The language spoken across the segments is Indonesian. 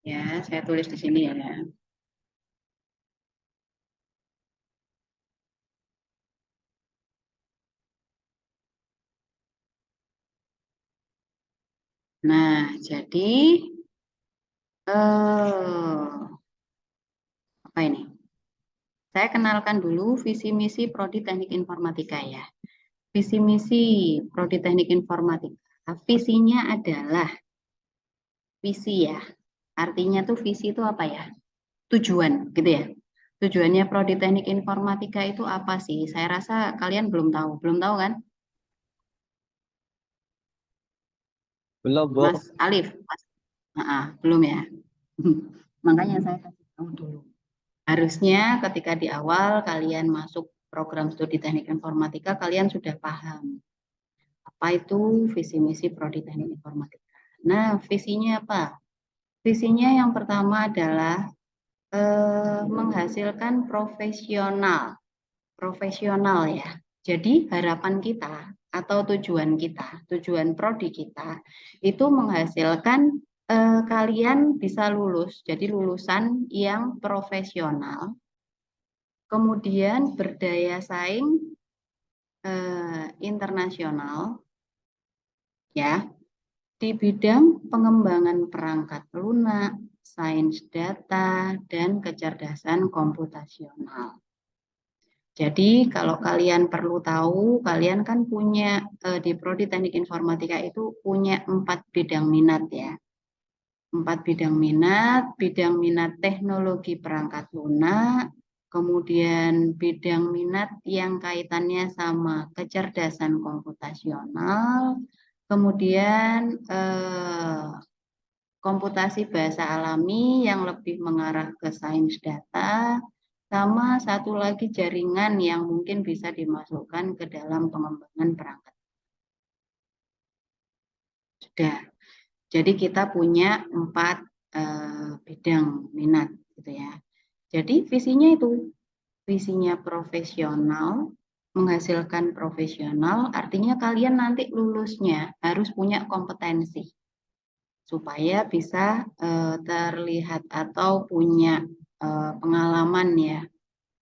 Ya, saya tulis di sini ya. Nah, jadi apa ini? Saya kenalkan dulu visi misi Prodi Teknik Informatika ya. Visi misi Prodi Teknik Informatika, visinya adalah visi ya. Artinya tuh visi itu apa ya? Tujuan gitu ya. Tujuannya Prodi Teknik Informatika itu apa sih? Saya rasa kalian belum tahu. Belum tahu kan? Belum, Bu. Mas Alif? Belum ya. Makanya saya kasih tahu dulu. Harusnya ketika di awal kalian masuk program studi teknik informatika, kalian sudah paham apa itu visi misi Prodi Teknik Informatika. Nah, visinya apa? Visinya yang pertama adalah menghasilkan profesional ya. Jadi harapan kita atau tujuan prodi kita itu menghasilkan kalian bisa lulus. Jadi lulusan yang profesional, kemudian berdaya saing internasional ya di bidang pengembangan perangkat lunak, sains data, dan kecerdasan komputasional. Jadi kalau kalian perlu tahu, kalian kan punya di Prodi Teknik Informatika itu punya 4 bidang minat ya. 4 bidang minat teknologi perangkat lunak, kemudian bidang minat yang kaitannya sama kecerdasan komputasional, kemudian komputasi bahasa alami yang lebih mengarah ke sains data, sama satu lagi jaringan yang mungkin bisa dimasukkan ke dalam pengembangan perangkat. Sudah. Jadi kita punya 4 bidang minat gitu ya. Jadi visinya itu, visinya profesional, menghasilkan profesional, artinya kalian nanti lulusnya harus punya kompetensi supaya bisa terlihat atau punya pengalaman ya,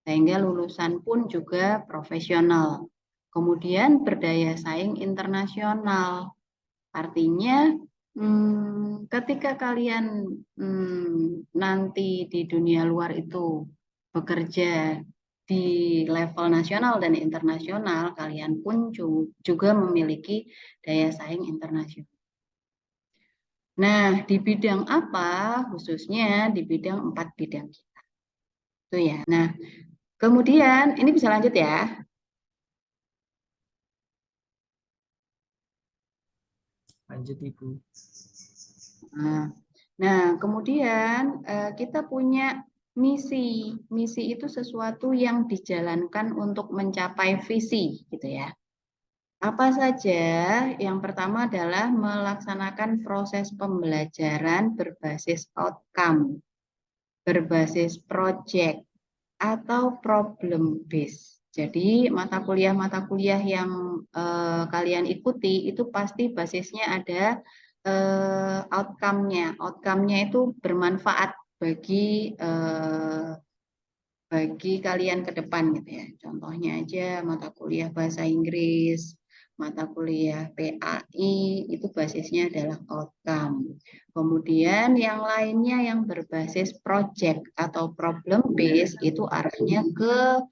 sehingga lulusan pun juga profesional. Kemudian berdaya saing internasional, artinya ketika kalian nanti di dunia luar itu bekerja di level nasional dan internasional, kalian pun juga memiliki daya saing internasional. Nah, di bidang apa? Khususnya di bidang 4 bidang kita. Itu ya. Nah, kemudian ini bisa lanjut ya. Lanjut, Ibu. Nah, kemudian kita punya misi. Misi itu sesuatu yang dijalankan untuk mencapai visi, gitu ya. Apa saja? Yang pertama adalah melaksanakan proses pembelajaran berbasis outcome, berbasis project, atau problem based. Jadi mata kuliah yang kalian ikuti itu pasti basisnya ada outcome-nya. Outcome-nya itu bermanfaat bagi kalian ke depan gitu ya. Contohnya aja mata kuliah bahasa Inggris, mata kuliah PAI itu basisnya adalah outcome. Kemudian yang lainnya yang berbasis project atau problem base itu arahnya ke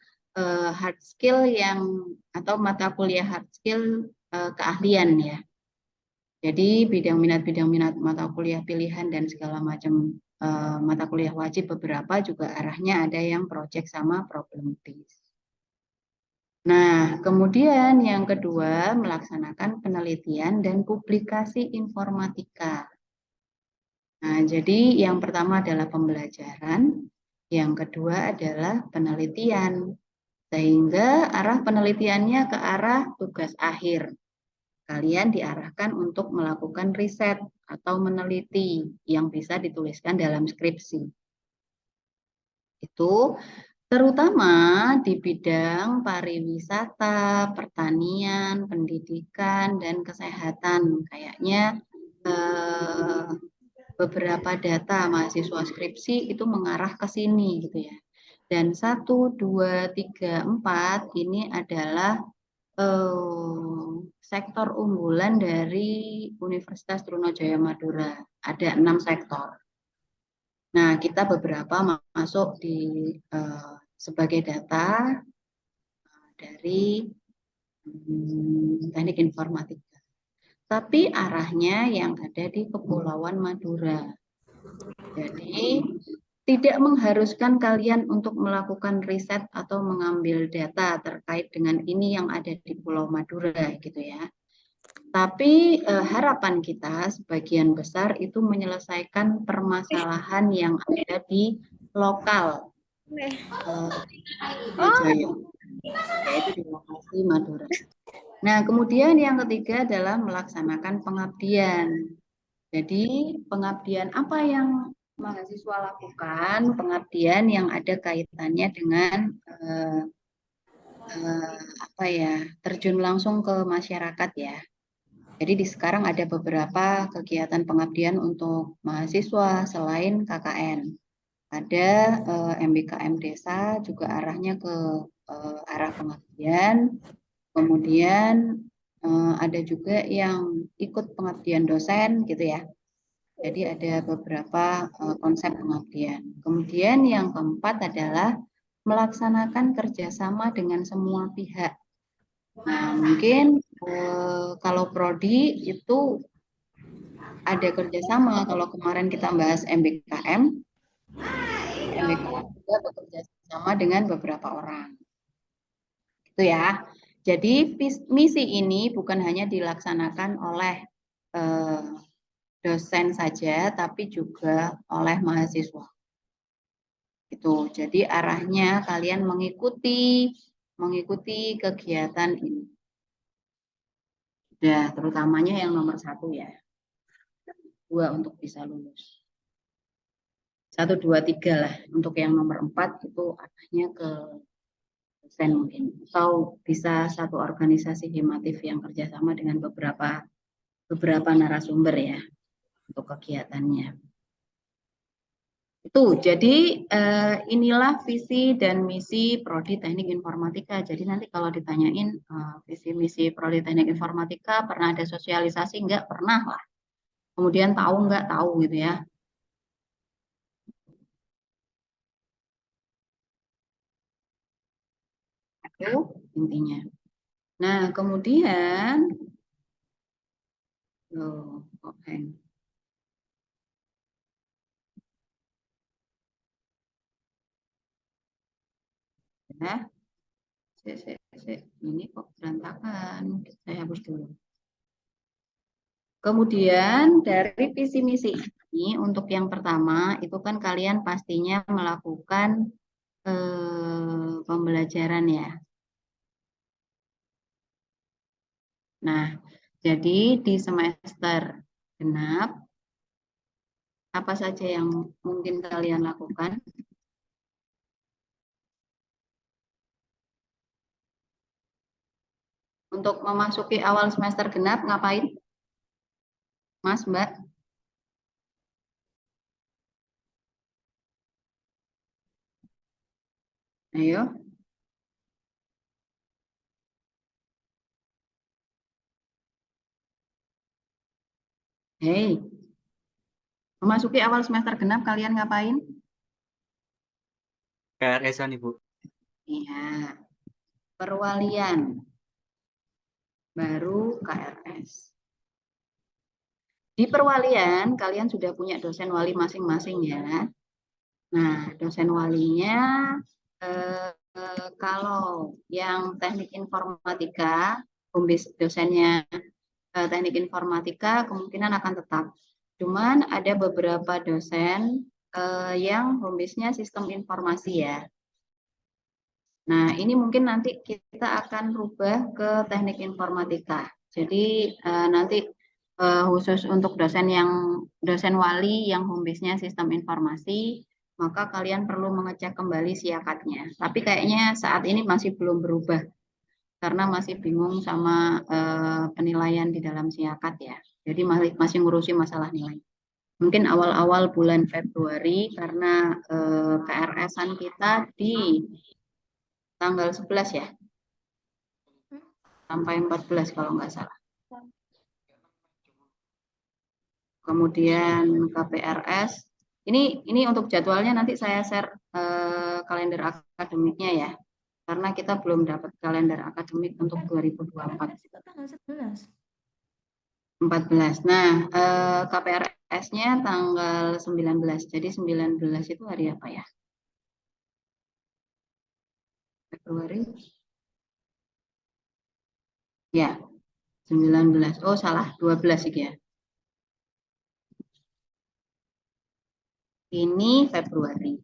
hard skill yang atau mata kuliah hard skill keahlian ya. Jadi bidang minat mata kuliah pilihan dan segala macam mata kuliah wajib beberapa juga arahnya ada yang project sama problem based. Nah, kemudian yang kedua melaksanakan penelitian dan publikasi informatika. Nah, jadi yang pertama adalah pembelajaran, yang kedua adalah penelitian. Sehingga arah penelitiannya ke arah tugas akhir. Kalian diarahkan untuk melakukan riset atau meneliti yang bisa dituliskan dalam skripsi. Itu terutama di bidang pariwisata, pertanian, pendidikan, dan kesehatan. Kayaknya beberapa data mahasiswa skripsi itu mengarah ke sini gitu ya. Dan 1, 2, 3, 4 ini adalah sektor unggulan dari Universitas Trunajaya Madura. Ada 6 sektor. Nah, kita beberapa masuk di sebagai data dari teknik informatika. Tapi arahnya yang ada di Kepulauan Madura. Jadi tidak mengharuskan kalian untuk melakukan riset atau mengambil data terkait dengan ini yang ada di Pulau Madura gitu ya. Tapi harapan kita sebagian besar itu menyelesaikan permasalahan yang ada di lokal Trunajaya, yaitu di lokasi Madura. Nah, kemudian yang ketiga adalah melaksanakan pengabdian. Jadi pengabdian apa yang mahasiswa lakukan? Pengabdian yang ada kaitannya dengan apa ya, terjun langsung ke masyarakat ya. Jadi di sekarang ada beberapa kegiatan pengabdian untuk mahasiswa selain KKN. Ada MBKM desa juga arahnya ke arah pengabdian. Kemudian ada juga yang ikut pengabdian dosen gitu ya. Jadi ada beberapa konsep pengabdian. Kemudian yang keempat adalah melaksanakan kerjasama dengan semua pihak. Nah, mungkin kalau prodi itu ada kerjasama. Kalau kemarin kita bahas MBKM juga bekerja sama dengan beberapa orang. Itu ya. Jadi misi ini bukan hanya dilaksanakan oleh dosen saja, tapi juga oleh mahasiswa. Itu. Jadi arahnya kalian mengikuti kegiatan ini. Ya, terutamanya yang nomor 1 ya. 2 untuk bisa lulus. 1, 2, 3 lah. Untuk yang nomor 4 itu arahnya ke dosen mungkin. Atau bisa satu organisasi hematif yang kerjasama dengan beberapa narasumber ya untuk kegiatannya. Itu, jadi inilah visi dan misi Prodi Teknik Informatika. Jadi nanti kalau ditanyain visi misi Prodi Teknik Informatika, pernah ada sosialisasi? Enggak, pernah lah. Kemudian tahu enggak? Tahu gitu ya. Itu intinya. Nah, kemudian, oke. Ya, ini kok berantakan. Saya hapus dulu. Kemudian dari visi misi ini untuk yang pertama itu kan kalian pastinya melakukan pembelajaran ya. Nah, jadi di semester genap apa saja yang mungkin kalian lakukan? Untuk memasuki awal semester genap ngapain? Mas, Mbak? Ayo. Hei, memasuki awal semester genap kalian ngapain? KRS-an Ibu. Iya, perwalian, baru KRS. Di perwalian kalian sudah punya dosen wali masing-masing ya. Nah, dosen walinya kalau yang teknik informatika, dosennya teknik informatika kemungkinan akan tetap. Cuman ada beberapa dosen yang home-base-nya sistem informasi ya. Nah, ini mungkin nanti kita akan rubah ke teknik informatika. Jadi nanti khusus untuk dosen wali yang home-base-nya sistem informasi, maka kalian perlu mengecek kembali siakatnya. Tapi kayaknya saat ini masih belum berubah karena masih bingung sama penilaian di dalam siakat ya. Jadi masih ngurusi masalah nilai. Mungkin awal-awal bulan Februari karena KRS-an kita di tanggal 11 ya, sampai 14 kalau nggak salah. Kemudian KPRS, ini untuk jadwalnya nanti saya share kalender akademiknya ya, karena kita belum dapat kalender akademik untuk 2024. 14. Nah, KPRS-nya tanggal 19. Jadi 19 itu hari apa ya? Februari? Ya, 19. Oh, salah, 12 sih ya. Ini Februari.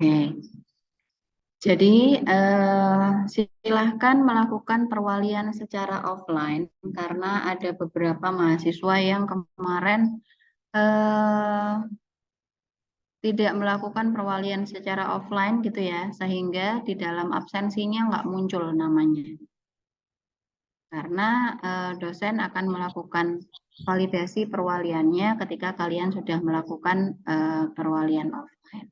Oke. Jadi silahkan melakukan perwalian secara offline karena ada beberapa mahasiswa yang kemarin eh, tidak melakukan perwalian secara offline gitu ya, sehingga di dalam absensinya nggak muncul namanya. Karena dosen akan melakukan validasi perwaliannya ketika kalian sudah melakukan perwalian offline.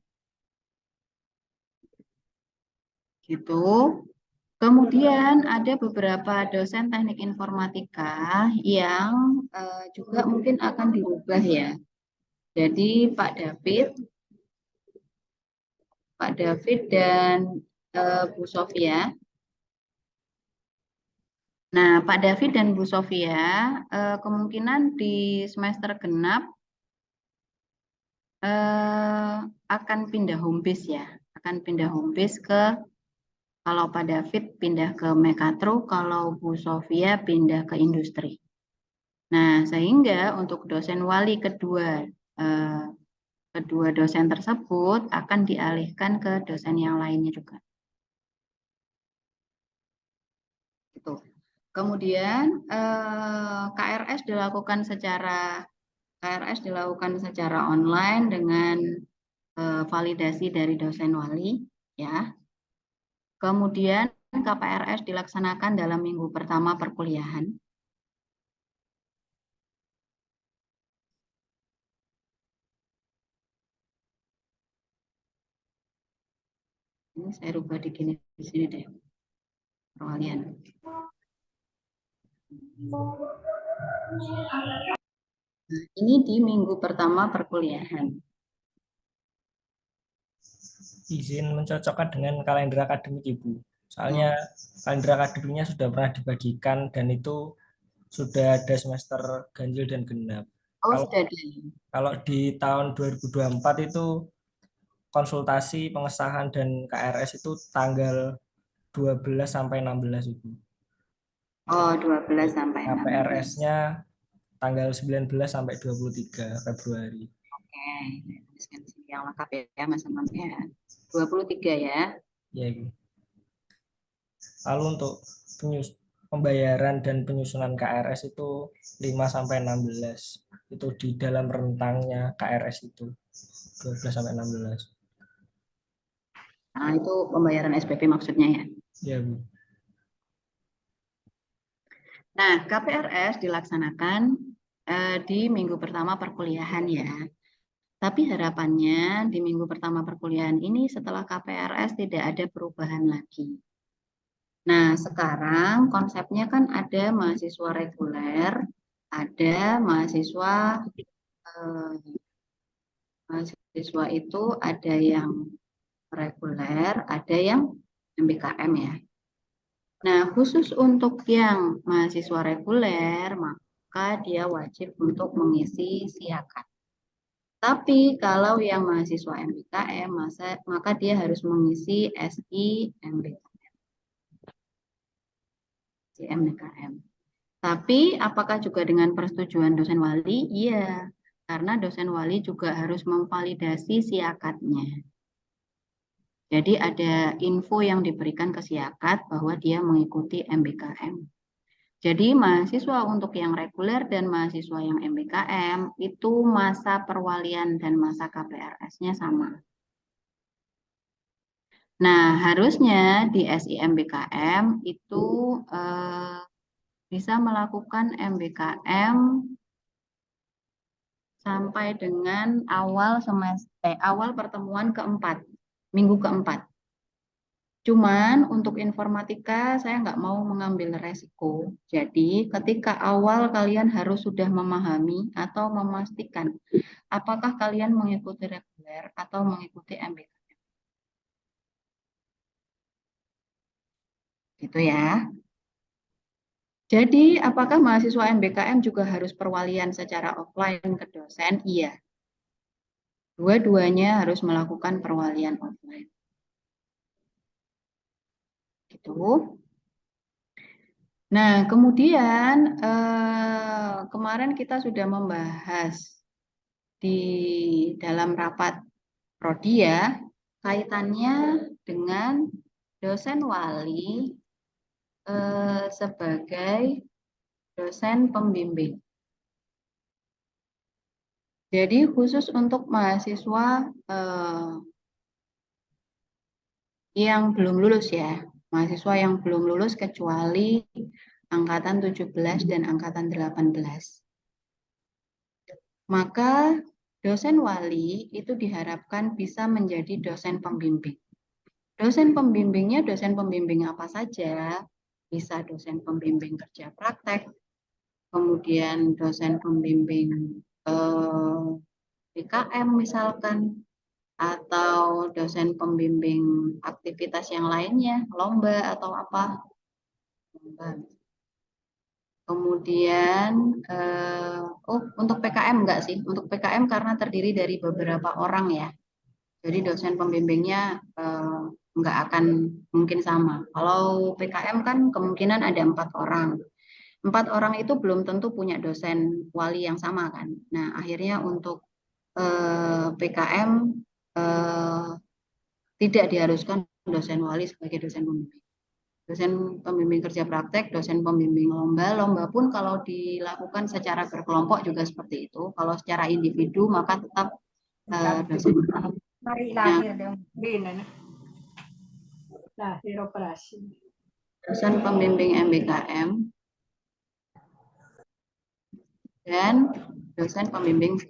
Gitu. Kemudian ada beberapa dosen teknik informatika yang juga mungkin akan dirubah ya. Jadi Pak David dan Bu Sofia. Nah, Pak David dan Bu Sofia kemungkinan di semester genap akan pindah home base ya, akan pindah home base ke, kalau Pak David pindah ke Mekatro, kalau Bu Sofia pindah ke industri. Nah, sehingga untuk dosen wali kedua dosen tersebut akan dialihkan ke dosen yang lainnya juga. Gitu. Kemudian KRS dilakukan secara online dengan validasi dari dosen wali, ya. Kemudian KPRS dilaksanakan dalam minggu pertama perkuliahan. Ini saya rubah di sini deh, perwalian. Nah, ini di minggu pertama perkuliahan. Izin mencocokkan dengan kalender akademik Ibu. Soalnya kalender akademiknya sudah pernah dibagikan dan itu sudah ada semester ganjil dan genap. Oh, Kalau sudah ada. kalau di tahun 2024 itu konsultasi pengesahan dan KRS itu tanggal 12 sampai 16 Ibu. Oh, 12 sampai 16. KPRS-nya tanggal 19 sampai 23 Februari. Oke, tuliskan sini yang lengkap ya, Mas Amam ya. 23 ya. Ya, Ibu. Lalu untuk pembayaran dan penyusunan KRS itu 5 sampai 16. Itu di dalam rentangnya KRS itu 12 sampai 16. Nah, itu pembayaran SPP maksudnya ya. Ya, Bu. Nah, KPRS dilaksanakan di minggu pertama perkuliahan ya. Tapi harapannya di minggu pertama perkuliahan ini setelah KPRS tidak ada perubahan lagi. Nah, sekarang konsepnya kan ada mahasiswa reguler, ada mahasiswa itu ada yang reguler, ada yang MBKM ya. Nah, khusus untuk yang mahasiswa reguler, maka dia wajib untuk mengisi siakat. Tapi kalau yang mahasiswa MBKM, maka dia harus mengisi SI MBKM. Tapi apakah juga dengan persetujuan dosen wali? Iya, karena dosen wali juga harus memvalidasi siakatnya. Jadi ada info yang diberikan ke siakat bahwa dia mengikuti MBKM. Jadi mahasiswa untuk yang reguler dan mahasiswa yang MBKM itu masa perwalian dan masa KPRS-nya sama. Nah, harusnya di SIMBKM itu bisa melakukan MBKM sampai dengan awal pertemuan keempat, minggu keempat. Cuman untuk informatika saya nggak mau mengambil resiko. Jadi ketika awal kalian harus sudah memahami atau memastikan apakah kalian mengikuti reguler atau mengikuti MBKM. Gitu ya. Jadi apakah mahasiswa MBKM juga harus perwalian secara offline ke dosen? Iya. Dua-duanya harus melakukan perwalian offline. Gitu. Nah, kemudian kemarin kita sudah membahas di dalam rapat prodi ya, kaitannya dengan dosen wali sebagai dosen pembimbing. Jadi khusus untuk mahasiswa yang belum lulus ya, mahasiswa yang belum lulus kecuali angkatan 17 dan angkatan 18. Maka dosen wali itu diharapkan bisa menjadi dosen pembimbing. Dosen pembimbingnya dosen pembimbing apa saja? Bisa dosen pembimbing kerja praktek, kemudian dosen pembimbing BKM misalkan, atau dosen pembimbing aktivitas yang lainnya, lomba atau apa. Lomba. Kemudian, untuk PKM enggak sih? Untuk PKM karena terdiri dari beberapa orang ya. Jadi dosen pembimbingnya enggak akan mungkin sama. Kalau PKM kan kemungkinan ada 4 orang. 4 orang itu belum tentu punya dosen wali yang sama kan. Nah, akhirnya untuk PKM tidak diharuskan dosen wali sebagai dosen pembimbing. Dosen pembimbing kerja praktek, dosen pembimbing lomba. Lomba pun kalau dilakukan secara berkelompok juga seperti itu. Kalau secara individu maka tetap dosen. Nah, dosen pembimbing MBKM dan dosen pembimbing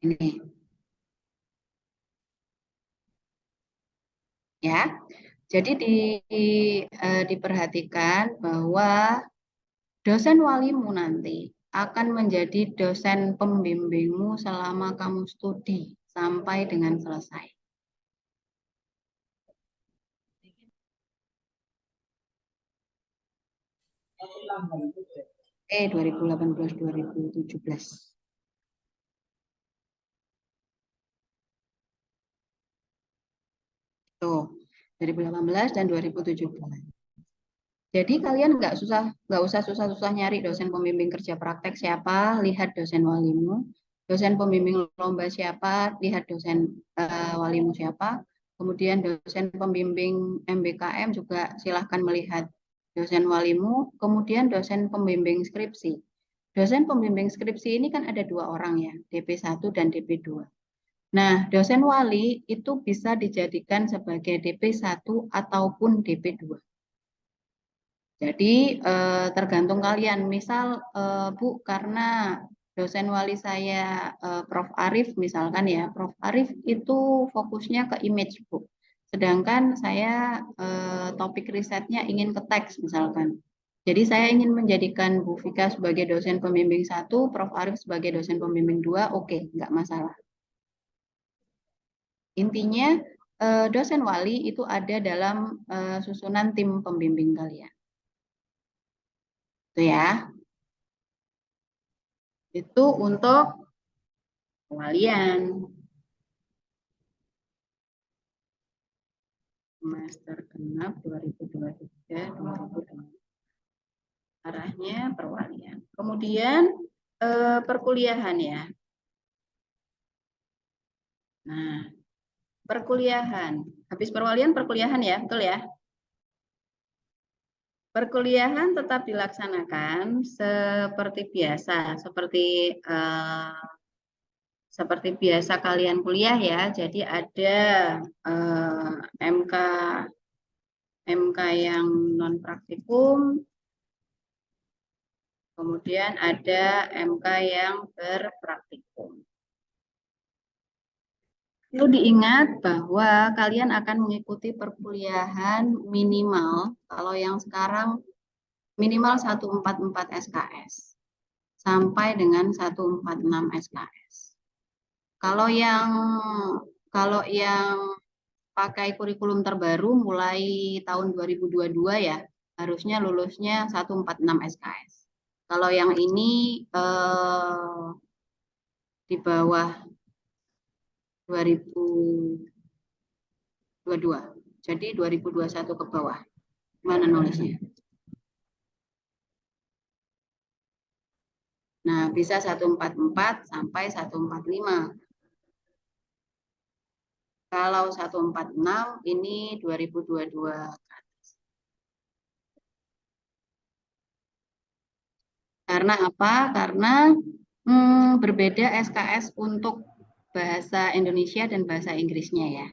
ini ya. Jadi diperhatikan bahwa dosen walimu nanti akan menjadi dosen pembimbingmu selama kamu studi sampai dengan selesai. 2018-2017. Tuh, 2018 dan 2017. Jadi kalian nggak usah susah-susah nyari dosen pembimbing kerja praktek siapa, lihat dosen walimu. Dosen pembimbing lomba siapa, lihat dosen walimu siapa. Kemudian dosen pembimbing MBKM juga silahkan melihat dosen walimu. Kemudian dosen pembimbing skripsi. Dosen pembimbing skripsi ini kan ada 2 orang ya, DP1 dan DP2. Nah, dosen wali itu bisa dijadikan sebagai DP1 ataupun DP2. Jadi tergantung kalian. Misal Bu, karena dosen wali saya Prof. Arif misalkan ya, Prof. Arif itu fokusnya ke image Bu. Sedangkan saya topik risetnya ingin ke teks misalkan. Jadi saya ingin menjadikan Bu Vika sebagai dosen pembimbing 1, Prof. Arif sebagai dosen pembimbing 2, oke, nggak masalah. Intinya dosen wali itu ada dalam susunan tim pembimbing kalian. Itu ya. Itu untuk kewalian. Master genap 2023-2024. Arahnya perwalian. Kemudian perkuliahan ya. Nah, perkuliahan. Habis perwalian perkuliahan ya, betul ya? Perkuliahan tetap dilaksanakan seperti biasa, seperti biasa kalian kuliah ya. Jadi ada MK MK yang non praktikum, kemudian ada MK yang berpraktikum. Perlu diingat bahwa kalian akan mengikuti perkuliahan minimal, kalau yang sekarang minimal 144 SKS sampai dengan 146 SKS. Kalau yang pakai kurikulum terbaru mulai tahun 2022 ya, harusnya lulusnya 146 SKS. Kalau yang ini di bawah 2022. Jadi 2021 ke bawah. Mana nulisnya? Nah, bisa 144 sampai 145. Kalau 146 ini 2022. Karena apa? Karena berbeda SKS untuk bahasa Indonesia dan bahasa Inggrisnya ya.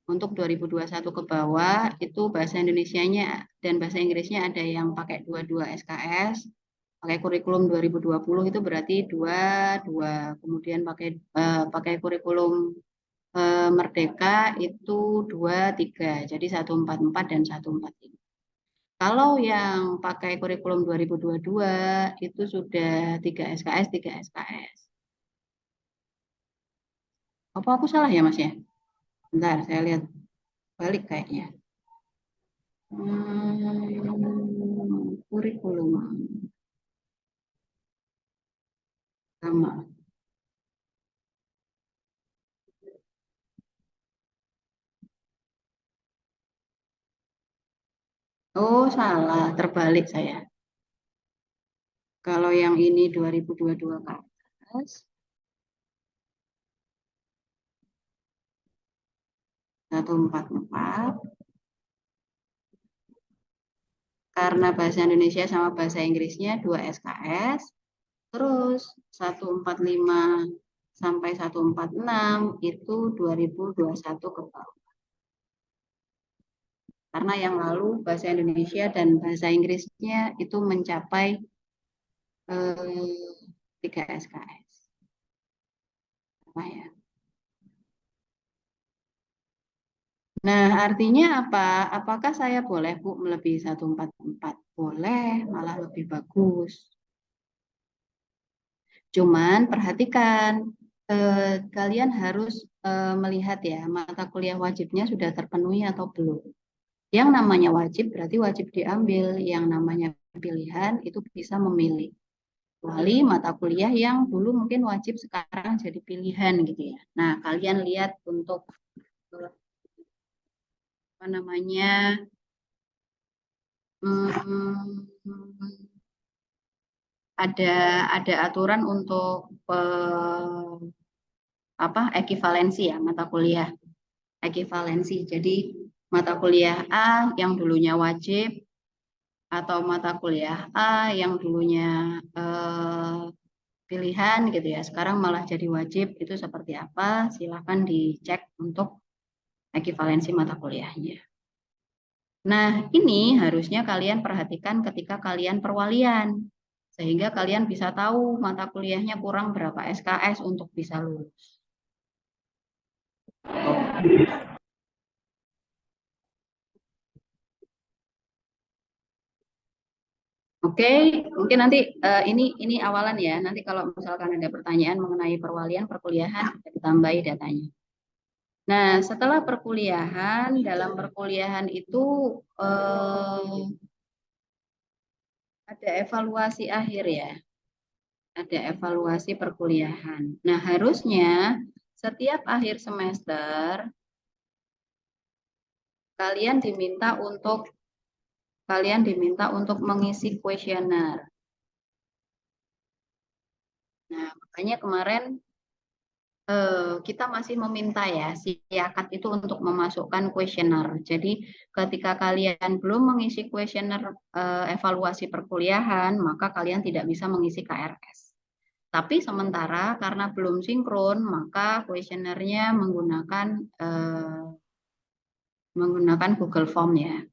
Untuk 2021 ke bawah itu bahasa Indonesianya dan bahasa Inggrisnya ada yang pakai 22 SKS, pakai kurikulum 2020 itu berarti 22. Kemudian pakai kurikulum Merdeka itu 23. Jadi 144 dan 145. Kalau yang pakai kurikulum 2022 itu sudah 3 SKS, 3 SKS. Apa aku salah ya Mas ya? Bentar, saya lihat balik kayaknya. Kurikulum sama. Oh, salah, terbalik saya. Kalau yang ini 2022 ke atas, 144, karena bahasa Indonesia sama bahasa Inggrisnya 2 SKS, terus 145 sampai 146 itu 2021 ke bawah. Karena yang lalu bahasa Indonesia dan bahasa Inggrisnya itu mencapai 3 SKS. Apa ya? Nah, artinya apa? Apakah saya boleh, Bu, melebihi 144? Boleh, malah lebih bagus. Cuman perhatikan, kalian harus melihat ya, mata kuliah wajibnya sudah terpenuhi atau belum. Yang namanya wajib berarti wajib diambil, yang namanya pilihan itu bisa memilih. Kecuali mata kuliah yang dulu mungkin wajib sekarang jadi pilihan gitu ya. Nah, kalian lihat untuk apa namanya ada aturan untuk ekivalensi ya mata kuliah ekivalensi. Jadi mata kuliah A yang dulunya wajib atau mata kuliah A yang dulunya pilihan gitu ya, sekarang malah jadi wajib, itu seperti apa? Silakan dicek untuk ekivalensi mata kuliahnya. Nah, ini harusnya kalian perhatikan ketika kalian perwalian, sehingga kalian bisa tahu mata kuliahnya kurang berapa SKS untuk bisa lulus. Oke, mungkin nanti ini awalan ya. Nanti kalau misalkan ada pertanyaan mengenai perwalian perkuliahan, bisa ditambahi datanya. Nah, setelah perkuliahan, dalam perkuliahan itu ada evaluasi akhir ya. Ada evaluasi perkuliahan. Nah, harusnya setiap akhir semester kalian diminta untuk mengisi kuesioner. Nah, makanya kemarin kita masih meminta ya si akad itu untuk memasukkan kuesioner. Jadi ketika kalian belum mengisi kuesioner evaluasi perkuliahan, maka kalian tidak bisa mengisi KRS. Tapi sementara karena belum sinkron, maka kuesionernya menggunakan Google Form ya.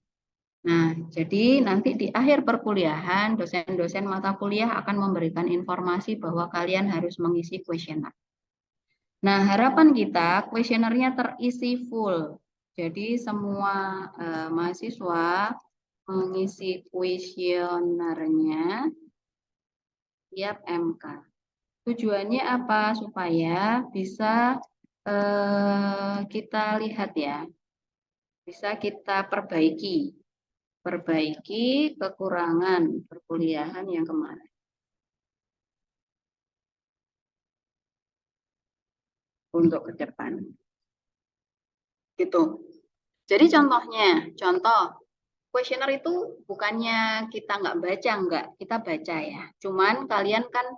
Nah, jadi nanti di akhir perkuliahan, dosen-dosen mata kuliah akan memberikan informasi bahwa kalian harus mengisi kuesioner. Nah, harapan kita kuesionernya terisi full. Jadi semua mahasiswa mengisi kuesionernya tiap MK. Tujuannya apa? Supaya bisa kita lihat ya, bisa kita perbaiki kekurangan perkuliahan yang kemarin untuk ke depan. Gitu. Jadi contoh kuesioner itu bukannya kita nggak baca, nggak, kita baca ya. Cuman kalian kan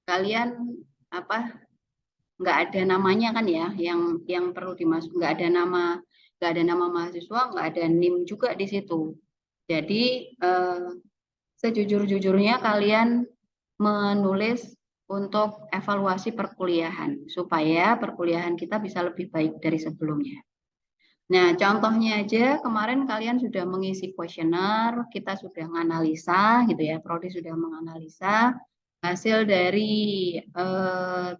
kalian apa nggak ada namanya kan ya, yang perlu dimasuk, nggak ada nama mahasiswa, nggak ada NIM juga di situ. Jadi sejujur-jujurnya kalian menulis untuk evaluasi perkuliahan supaya perkuliahan kita bisa lebih baik dari sebelumnya. Nah, contohnya aja kemarin kalian sudah mengisi kuesioner, kita sudah menganalisa gitu ya, Prodi sudah menganalisa hasil dari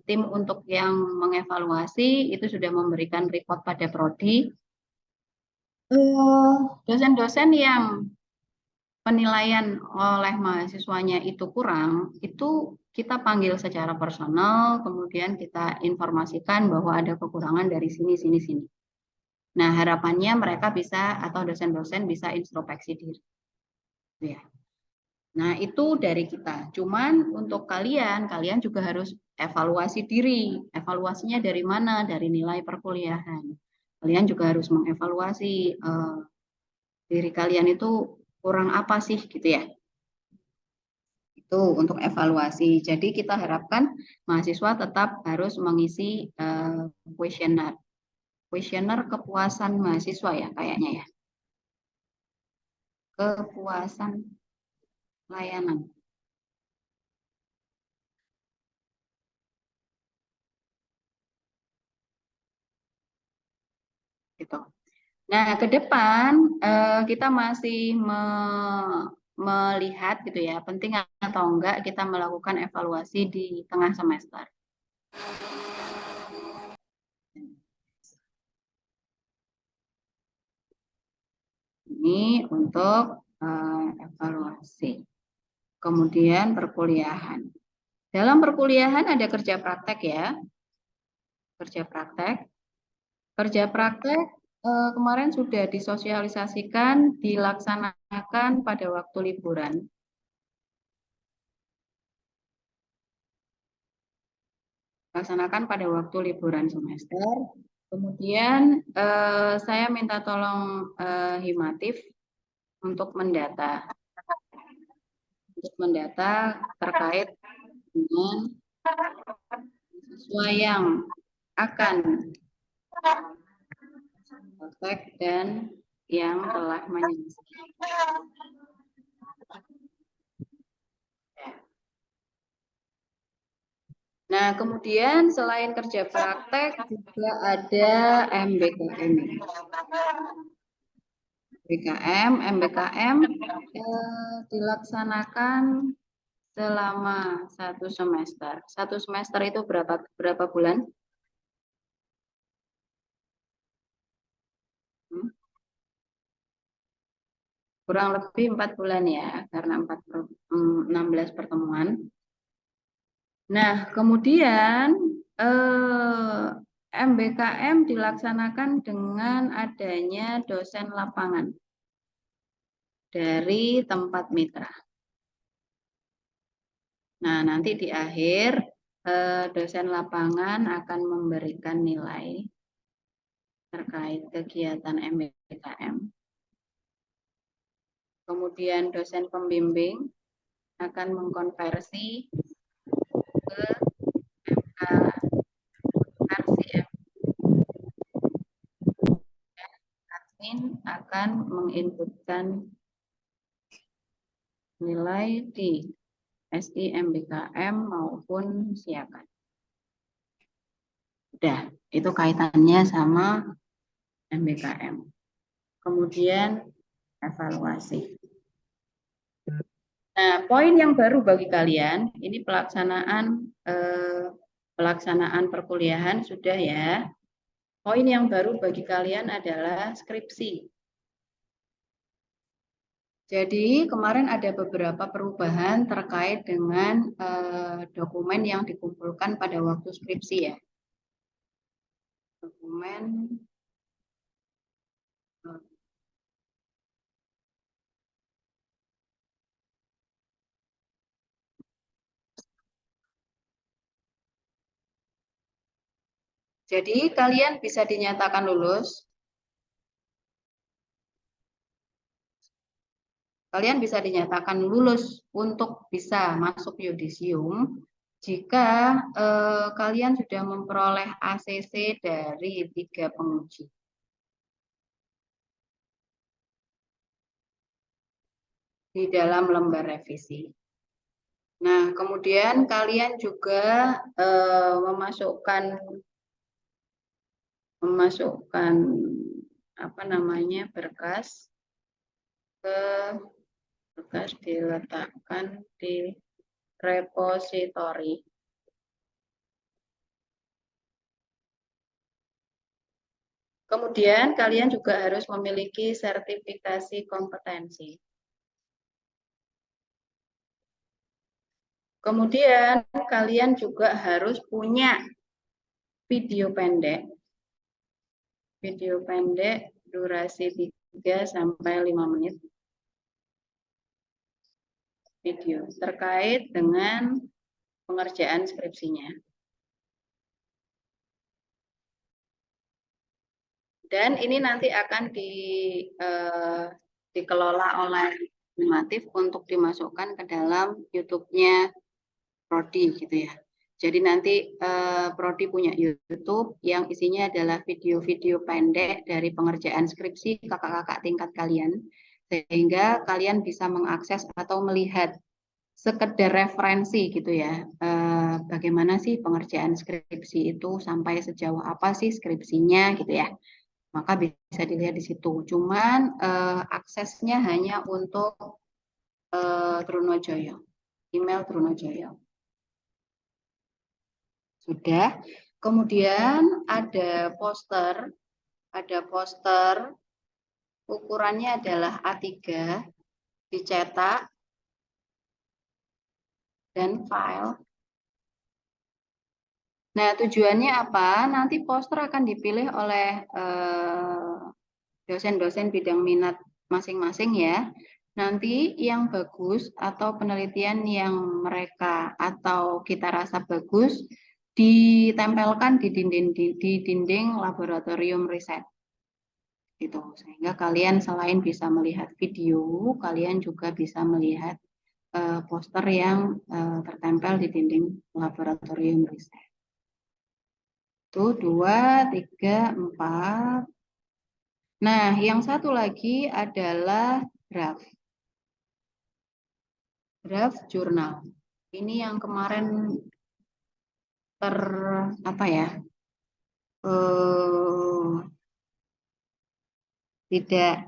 tim untuk yang mengevaluasi itu sudah memberikan report pada Prodi. Dosen-dosen yang penilaian oleh mahasiswanya itu kurang, itu kita panggil secara personal, kemudian kita informasikan bahwa ada kekurangan dari sini, sini, sini. Nah, harapannya mereka bisa atau dosen-dosen bisa introspeksi diri. Ya. Nah, itu dari kita. Cuman untuk kalian juga harus evaluasi diri. Evaluasinya dari mana? Dari nilai perkuliahan. Kalian juga harus mengevaluasi diri kalian itu kurang apa sih gitu ya. Itu untuk evaluasi. Jadi kita harapkan mahasiswa tetap harus mengisi kuesioner. Kuesioner kepuasan mahasiswa ya kayaknya ya. Kepuasan layanan. Gitu. Nah, ke depan kita masih melihat gitu ya, penting atau enggak kita melakukan evaluasi di tengah semester. Ini untuk evaluasi. Kemudian perkuliahan. Dalam perkuliahan ada kerja praktek ya. Kerja praktek. Kerja praktek kemarin sudah disosialisasikan, dilaksanakan pada waktu liburan. Laksanakan pada waktu liburan semester. Kemudian saya minta tolong Himatif untuk mendata terkait dengan siswa yang akan praktek dan yang telah menyelesaikan. Nah, kemudian selain kerja praktek juga ada MBKM. MBKM dilaksanakan selama 1 semester. 1 semester itu berapa bulan? Kurang lebih 4 bulan ya, karena 16 pertemuan. Nah, kemudian MBKM dilaksanakan dengan adanya dosen lapangan dari tempat mitra. Nah, nanti di akhir dosen lapangan akan memberikan nilai terkait kegiatan MBKM. Kemudian dosen pembimbing akan mengkonversi ke akan menginputkan nilai di SIMBKM maupun siakan. Udah, itu kaitannya sama MBKM. Kemudian evaluasi. Nah, poin yang baru bagi kalian, ini pelaksanaan perkuliahan sudah ya. Poin yang baru bagi kalian adalah skripsi. Jadi kemarin ada beberapa perubahan terkait dengan dokumen yang dikumpulkan pada waktu skripsi ya. Dokumen jadi kalian bisa dinyatakan lulus. Kalian bisa dinyatakan lulus untuk bisa masuk yudisium jika kalian sudah memperoleh ACC dari 3 penguji. Di dalam lembar revisi. Nah, kemudian kalian juga memasukkan apa namanya berkas diletakkan di repositori. Kemudian kalian juga harus memiliki sertifikasi kompetensi. Kemudian kalian juga harus punya video pendek. Video pendek durasi 3 sampai 5 menit. Video terkait dengan pengerjaan skripsinya. Dan ini nanti akan dikelola oleh Normatif untuk dimasukkan ke dalam YouTube-nya Prodi gitu ya. Jadi nanti Prodi punya YouTube yang isinya adalah video-video pendek dari pengerjaan skripsi kakak-kakak tingkat kalian, sehingga kalian bisa mengakses atau melihat sekedar referensi gitu ya, bagaimana sih pengerjaan skripsi itu, sampai sejauh apa sih skripsinya gitu ya. Maka bisa dilihat di situ. Cuman aksesnya hanya untuk Trunojoyo, email Trunojoyo. Sudah. Kemudian ada poster ukurannya adalah A3, dicetak dan file. Nah, tujuannya apa? Nanti poster akan dipilih oleh dosen-dosen bidang minat masing-masing ya. Nanti yang bagus atau penelitian yang mereka atau kita rasa bagus ditempelkan di dinding laboratorium riset. Gitu. Sehingga kalian selain bisa melihat video, kalian juga bisa melihat poster yang tertempel di dinding laboratorium riset. Itu 2, 3, 4. Nah, yang satu lagi adalah draft. Draft jurnal. Ini yang kemarin tidak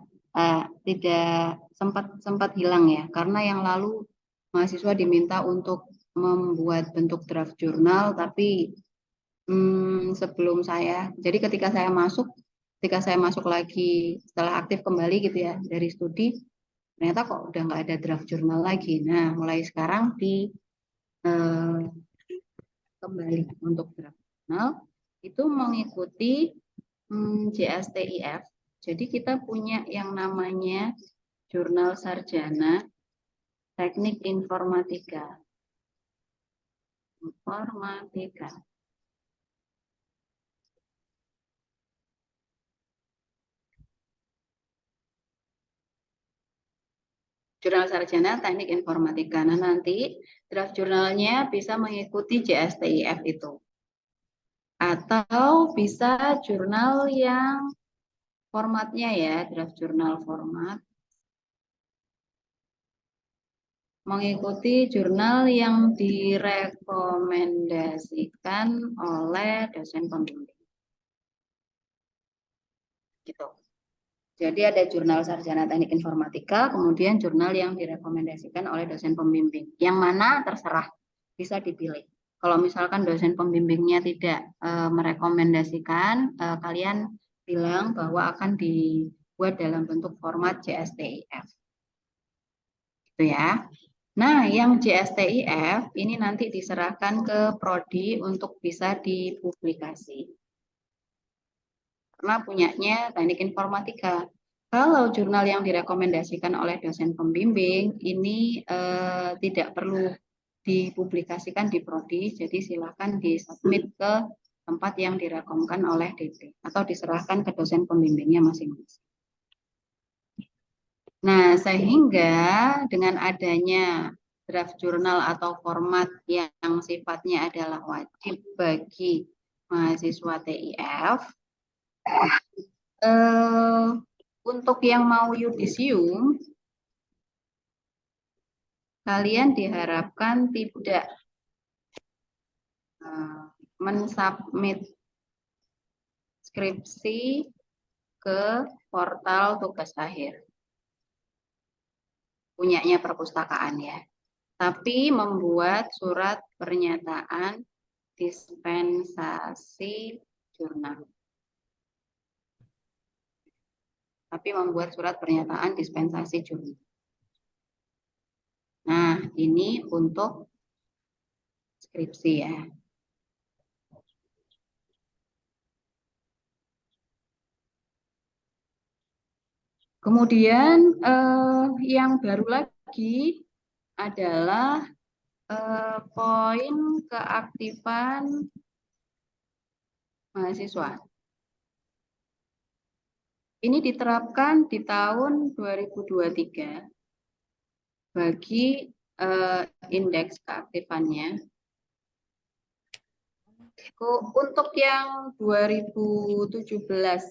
sempat hilang ya, karena yang lalu mahasiswa diminta untuk membuat bentuk draft jurnal, tapi sebelum jadi ketika saya masuk lagi setelah aktif kembali gitu ya dari studi, ternyata kok udah nggak ada draft jurnal lagi. Nah, mulai sekarang kembali untuk draft jurnal itu mengikuti JSTIF. Jadi kita punya yang namanya Jurnal Sarjana Teknik Informatika. Jurnal Sarjana Teknik Informatika. Nah, nanti draft jurnalnya bisa mengikuti JSTIF itu. Atau bisa jurnal yang formatnya ya, draft jurnal format. Mengikuti jurnal yang direkomendasikan oleh dosen pembimbing. Gitu. Jadi ada jurnal sarjana teknik informatika, kemudian jurnal yang direkomendasikan oleh dosen pembimbing. Yang mana terserah, bisa dipilih. Kalau misalkan dosen pembimbingnya tidak merekomendasikan, kalian bilang bahwa akan dibuat dalam bentuk format JSTIF. Gitu ya. Nah, yang JSTIF ini nanti diserahkan ke prodi untuk bisa dipublikasi. Karena punyanya teknik informatika. Kalau jurnal yang direkomendasikan oleh dosen pembimbing ini tidak perlu dipublikasikan di prodi, jadi silakan disubmit ke tempat yang direkomendasikan oleh DP atau diserahkan ke dosen pembimbingnya masing-masing. Nah, sehingga dengan adanya draft jurnal atau format yang sifatnya adalah wajib bagi mahasiswa TIF, untuk yang mau yudisium, kalian diharapkan tidak mensubmit skripsi ke portal tugas akhir punyanya perpustakaan ya, tapi membuat surat pernyataan dispensasi jurnal. Tapi membuat surat pernyataan dispensasi jurnal. Nah, ini untuk skripsi ya. Kemudian yang baru lagi adalah poin keaktifan mahasiswa. Ini diterapkan di tahun 2023 bagi indeks keaktifannya. Untuk yang 2017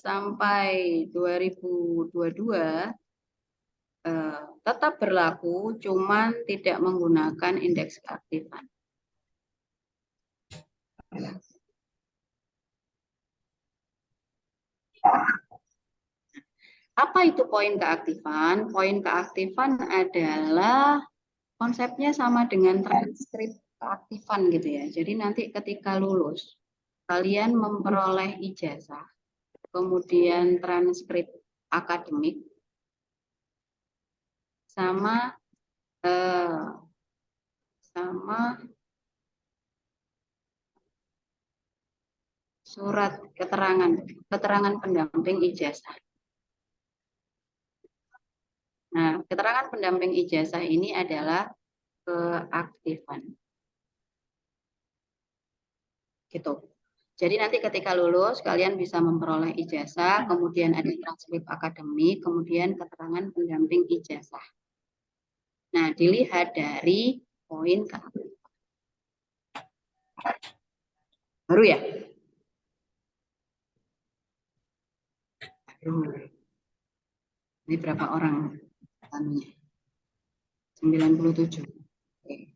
sampai 2022 tetap berlaku, cuman tidak menggunakan indeks keaktifan. Apa itu poin keaktifan? Poin keaktifan adalah konsepnya sama dengan transkrip keaktifan gitu ya. Jadi nanti ketika lulus, kalian memperoleh ijazah, kemudian transkrip akademik, sama surat keterangan pendamping ijazah. Nah, keterangan pendamping ijazah ini adalah keaktifan. Gitu. Jadi nanti ketika lulus, kalian bisa memperoleh ijazah, kemudian ada transkrip akademik, kemudian keterangan pendamping ijazah. Nah, dilihat dari poin keaktifan. Baru ya? Baru. Ini berapa orang? 97. Oke.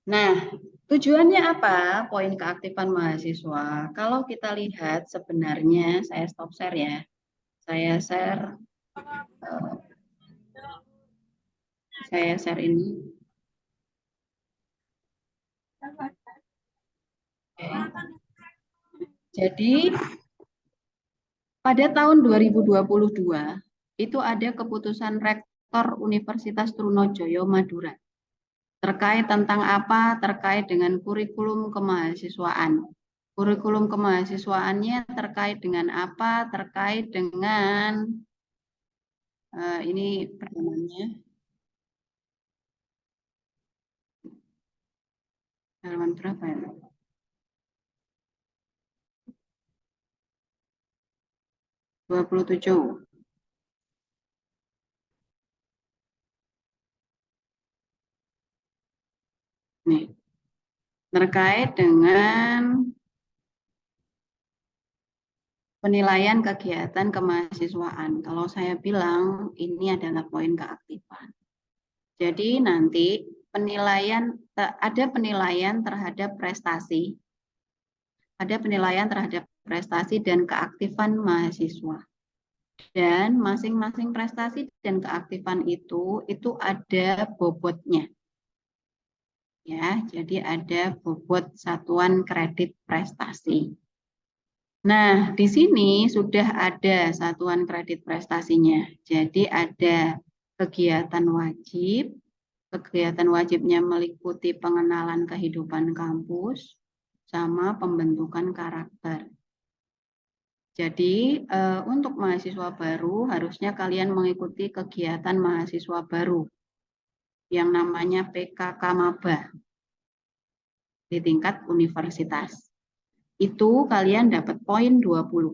Nah, tujuannya apa? Poin keaktifan mahasiswa. Kalau kita lihat sebenarnya, saya stop share ya. Saya share ini. Oke. Jadi pada tahun 2022 itu ada keputusan Rektor Universitas Trunojoyo Madura. Terkait tentang apa? Terkait dengan kurikulum kemahasiswaan. Kurikulum kemahasiswaannya terkait dengan apa? Terkait dengan ini pertemuannya. Halaman berapa ya? Dua 27. Nih. Terkait dengan penilaian kegiatan kemahasiswaan. Kalau saya bilang ini adalah poin keaktifan. Jadi nanti ada penilaian terhadap prestasi, ada penilaian terhadap prestasi dan keaktifan mahasiswa. Dan masing-masing prestasi dan keaktifan itu ada bobotnya. Ya, jadi ada bobot satuan kredit prestasi. Nah, di sini sudah ada satuan kredit prestasinya. Jadi ada kegiatan wajib. Kegiatan wajibnya meliputi pengenalan kehidupan kampus sama pembentukan karakter. Jadi untuk mahasiswa baru harusnya kalian mengikuti kegiatan mahasiswa baru yang namanya PKK Maba di tingkat universitas. Itu kalian dapat poin 20.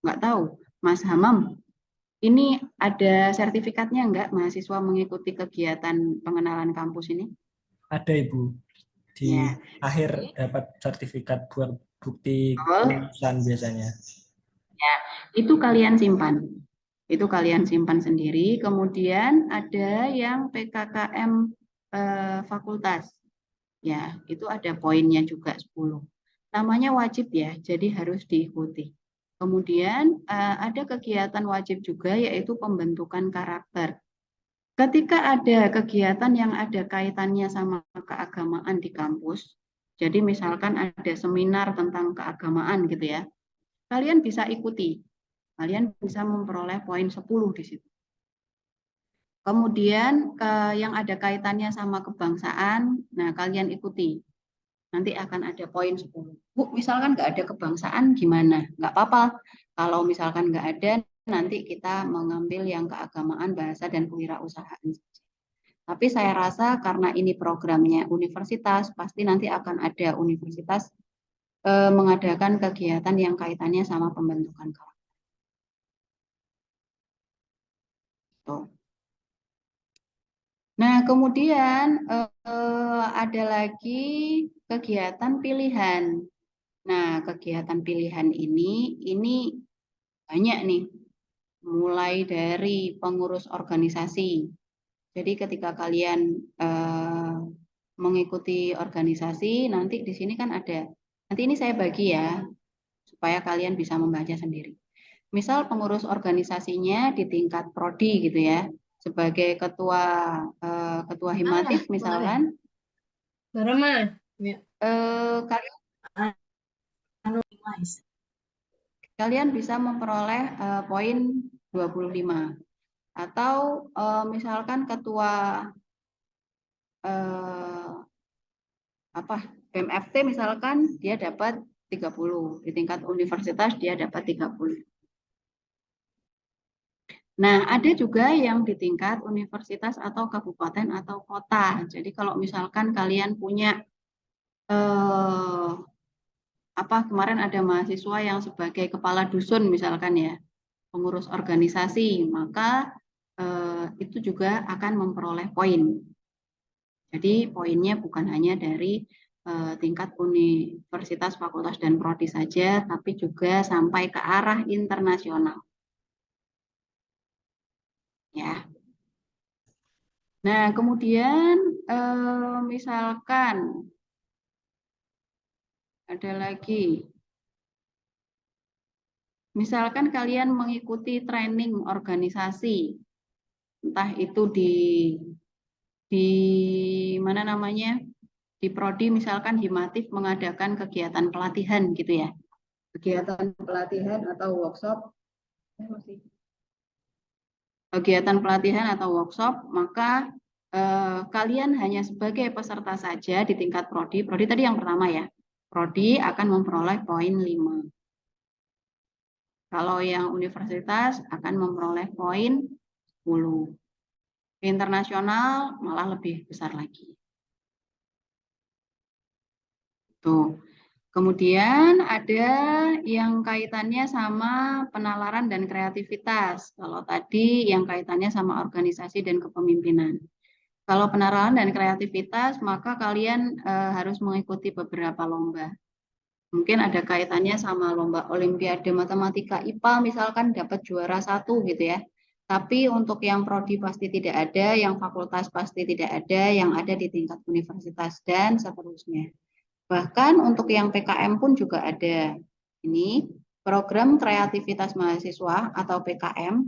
Nggak tahu, Mas Hamam, ini ada sertifikatnya nggak mahasiswa mengikuti kegiatan pengenalan kampus ini? Ada Ibu, di Ya, akhir dapat sertifikat buat bukti betul. kelulusan biasanya. Ya, itu kalian simpan. Itu kalian simpan sendiri. Kemudian ada yang PKKM fakultas. Ya, itu ada poinnya juga 10. Namanya wajib ya, jadi harus diikuti. Kemudian ada kegiatan wajib juga yaitu pembentukan karakter. Ketika ada kegiatan yang ada kaitannya sama keagamaan di kampus, jadi misalkan ada seminar tentang keagamaan gitu ya, kalian bisa ikuti. Kalian bisa memperoleh poin 10 di situ. Kemudian yang ada kaitannya sama kebangsaan, nah kalian ikuti. Nanti akan ada poin 10. Bu, misalkan nggak ada kebangsaan gimana? Nggak apa-apa. Kalau misalkan nggak ada, nanti kita mengambil yang keagamaan, bahasa, dan kewirausahaan. Tapi saya rasa karena ini programnya universitas, pasti nanti akan ada universitas mengadakan kegiatan yang kaitannya sama pembentukan karakter. Nah, kemudian ada lagi kegiatan pilihan. Nah, kegiatan pilihan ini banyak nih, mulai dari pengurus organisasi. Jadi ketika kalian mengikuti organisasi, nanti di sini kan ada. Nanti ini saya bagi ya, supaya kalian bisa membaca sendiri. Misal pengurus organisasinya di tingkat prodi gitu ya, sebagai ketua himatif misalkan, kalian kalian bisa memperoleh poin 25. Atau misalkan ketua BMFT misalkan dia dapat 30, di tingkat universitas dia dapat 30. Nah, ada juga yang di tingkat universitas atau kabupaten atau kota. Jadi kalau misalkan kalian punya kemarin ada mahasiswa yang sebagai kepala dusun misalkan ya, pengurus organisasi, maka itu juga akan memperoleh poin. Jadi poinnya bukan hanya dari tingkat universitas, fakultas, dan prodi saja, tapi juga sampai ke arah internasional. Ya. Nah, kemudian misalkan ada lagi, misalkan kalian mengikuti training organisasi, entah itu di mana namanya, di prodi misalkan Himatif mengadakan kegiatan pelatihan gitu ya, kegiatan pelatihan atau workshop, maka kalian hanya sebagai peserta saja di tingkat prodi tadi yang pertama ya, prodi akan memperoleh poin 5. Kalau yang universitas akan memperoleh poin 10. Internasional malah lebih besar lagi. Tuh. Kemudian ada yang kaitannya sama penalaran dan kreativitas. Kalau tadi yang kaitannya sama organisasi dan kepemimpinan. Kalau penalaran dan kreativitas, maka kalian harus mengikuti beberapa lomba. Mungkin ada kaitannya sama lomba Olimpiade Matematika IPA misalkan dapat juara 1 gitu ya. Tapi untuk yang prodi pasti tidak ada, yang fakultas pasti tidak ada, yang ada di tingkat universitas dan seterusnya. Bahkan untuk yang PKM pun juga ada. Ini program kreativitas mahasiswa atau PKM.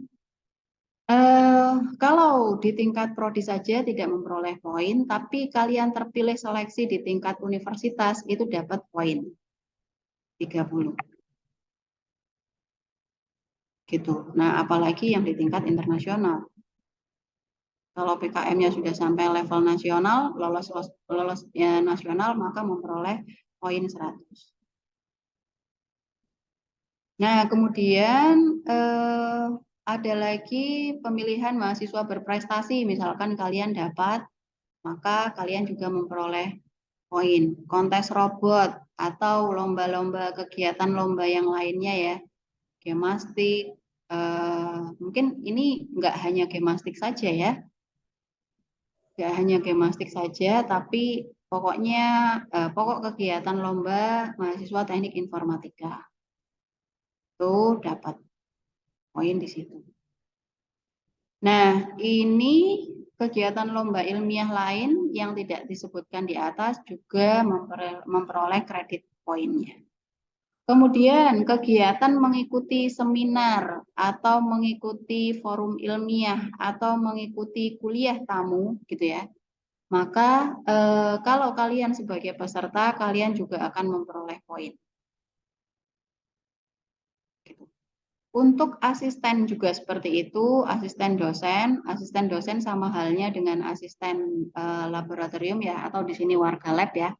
Kalau di tingkat prodi saja tidak memperoleh poin, tapi kalian terpilih seleksi di tingkat universitas itu dapat poin 30 gitu. Nah, apalagi yang di tingkat internasional. Kalau PKM-nya sudah sampai level nasional, lolos ya, nasional, maka memperoleh poin 100. Nah, kemudian ada lagi pemilihan mahasiswa berprestasi. Misalkan kalian dapat, maka kalian juga memperoleh poin. Kontes robot atau lomba-lomba kegiatan lomba yang lainnya ya. Gemastik, mungkin ini nggak hanya gemastik saja ya. Nggak hanya gemastik saja, tapi pokoknya pokok kegiatan lomba mahasiswa teknik informatika. Itu dapat poin di situ. Nah, ini kegiatan lomba ilmiah lain yang tidak disebutkan di atas juga memperoleh kredit poinnya. Kemudian kegiatan mengikuti seminar atau mengikuti forum ilmiah atau mengikuti kuliah tamu gitu ya. Maka kalau kalian sebagai peserta kalian juga akan memperoleh poin. Gitu. Untuk asisten juga seperti itu, asisten dosen sama halnya dengan asisten laboratorium ya, atau di sini warga lab ya.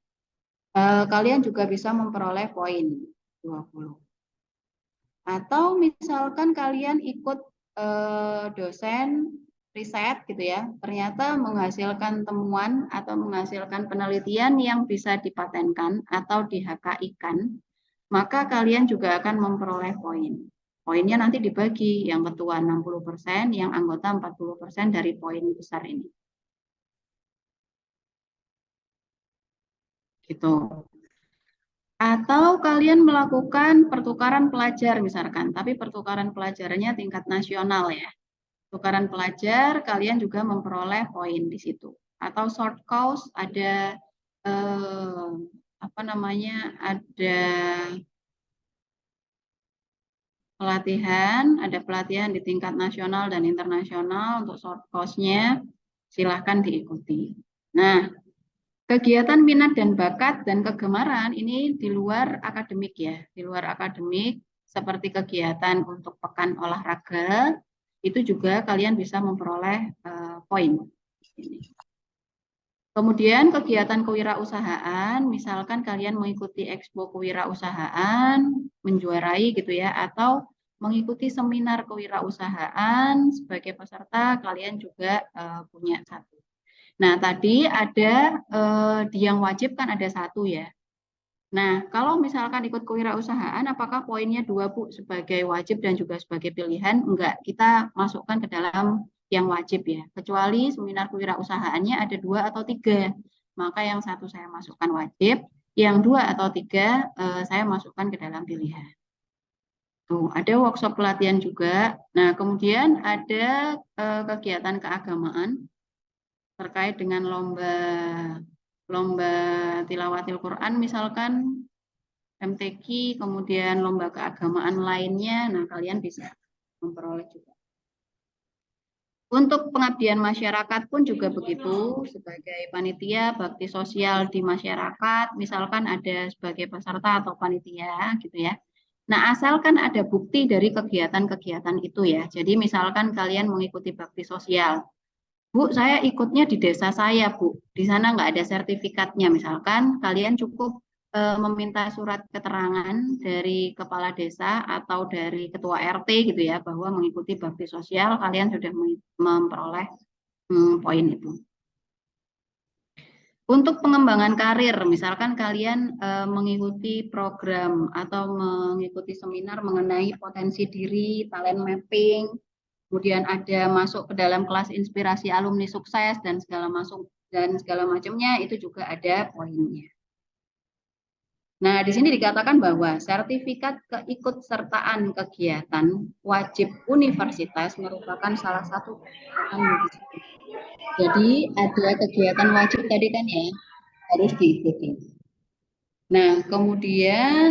Kalian juga bisa memperoleh poin 20. Atau misalkan kalian ikut dosen riset gitu ya, ternyata menghasilkan temuan atau menghasilkan penelitian yang bisa dipatenkan atau di-HKI-kan, maka kalian juga akan memperoleh poin. Poinnya nanti dibagi, yang ketua 60%, yang anggota 40% dari poin besar ini. Gitu. Atau kalian melakukan pertukaran pelajar misalkan, tapi pertukaran pelajarannya tingkat nasional ya. Pertukaran pelajar kalian juga memperoleh poin di situ. Atau short course ada apa namanya? Ada ada pelatihan di tingkat nasional dan internasional untuk short course-nya, silahkan diikuti. Nah, kegiatan minat dan bakat dan kegemaran ini di luar akademik ya, di luar akademik seperti kegiatan untuk pekan olahraga, itu juga kalian bisa memperoleh poin. Kemudian kegiatan kewirausahaan, misalkan kalian mengikuti Expo Kewirausahaan, menjuarai gitu ya, atau mengikuti seminar kewirausahaan sebagai peserta, kalian juga punya 1. Nah, tadi ada di yang wajib kan ada 1 ya. Nah, kalau misalkan ikut kewirausahaan, apakah poinnya 2 Bu sebagai wajib dan juga sebagai pilihan? Enggak, kita masukkan ke dalam yang wajib ya. Kecuali seminar kewirausahaannya ada 2 atau 3. Maka yang 1 saya masukkan wajib, yang 2 atau 3 saya masukkan ke dalam pilihan. Tuh, ada workshop pelatihan juga. Nah, kemudian ada kegiatan keagamaan terkait dengan lomba tilawatil Quran misalkan, MTQ, kemudian lomba keagamaan lainnya, nah kalian bisa memperoleh juga. Untuk pengabdian masyarakat pun juga begitu, sebagai panitia bakti sosial di masyarakat, misalkan ada sebagai peserta atau panitia gitu ya. Nah, asalkan ada bukti dari kegiatan-kegiatan itu ya. Jadi misalkan kalian mengikuti bakti sosial, Bu, saya ikutnya di desa saya, Bu. Di sana nggak ada sertifikatnya. Misalkan kalian cukup meminta surat keterangan dari kepala desa atau dari ketua RT gitu ya, bahwa mengikuti bakti sosial, kalian sudah memperoleh poin itu. Untuk pengembangan karir, misalkan kalian mengikuti program atau mengikuti seminar mengenai potensi diri, talent mapping, kemudian ada masuk ke dalam kelas inspirasi alumni sukses dan segala macamnya, itu juga ada poinnya. Nah, di sini dikatakan bahwa sertifikat keikutsertaan kegiatan wajib universitas merupakan salah satu kegiatan wajib. Jadi ada kegiatan wajib tadi kan ya, harus diikuti. Nah, kemudian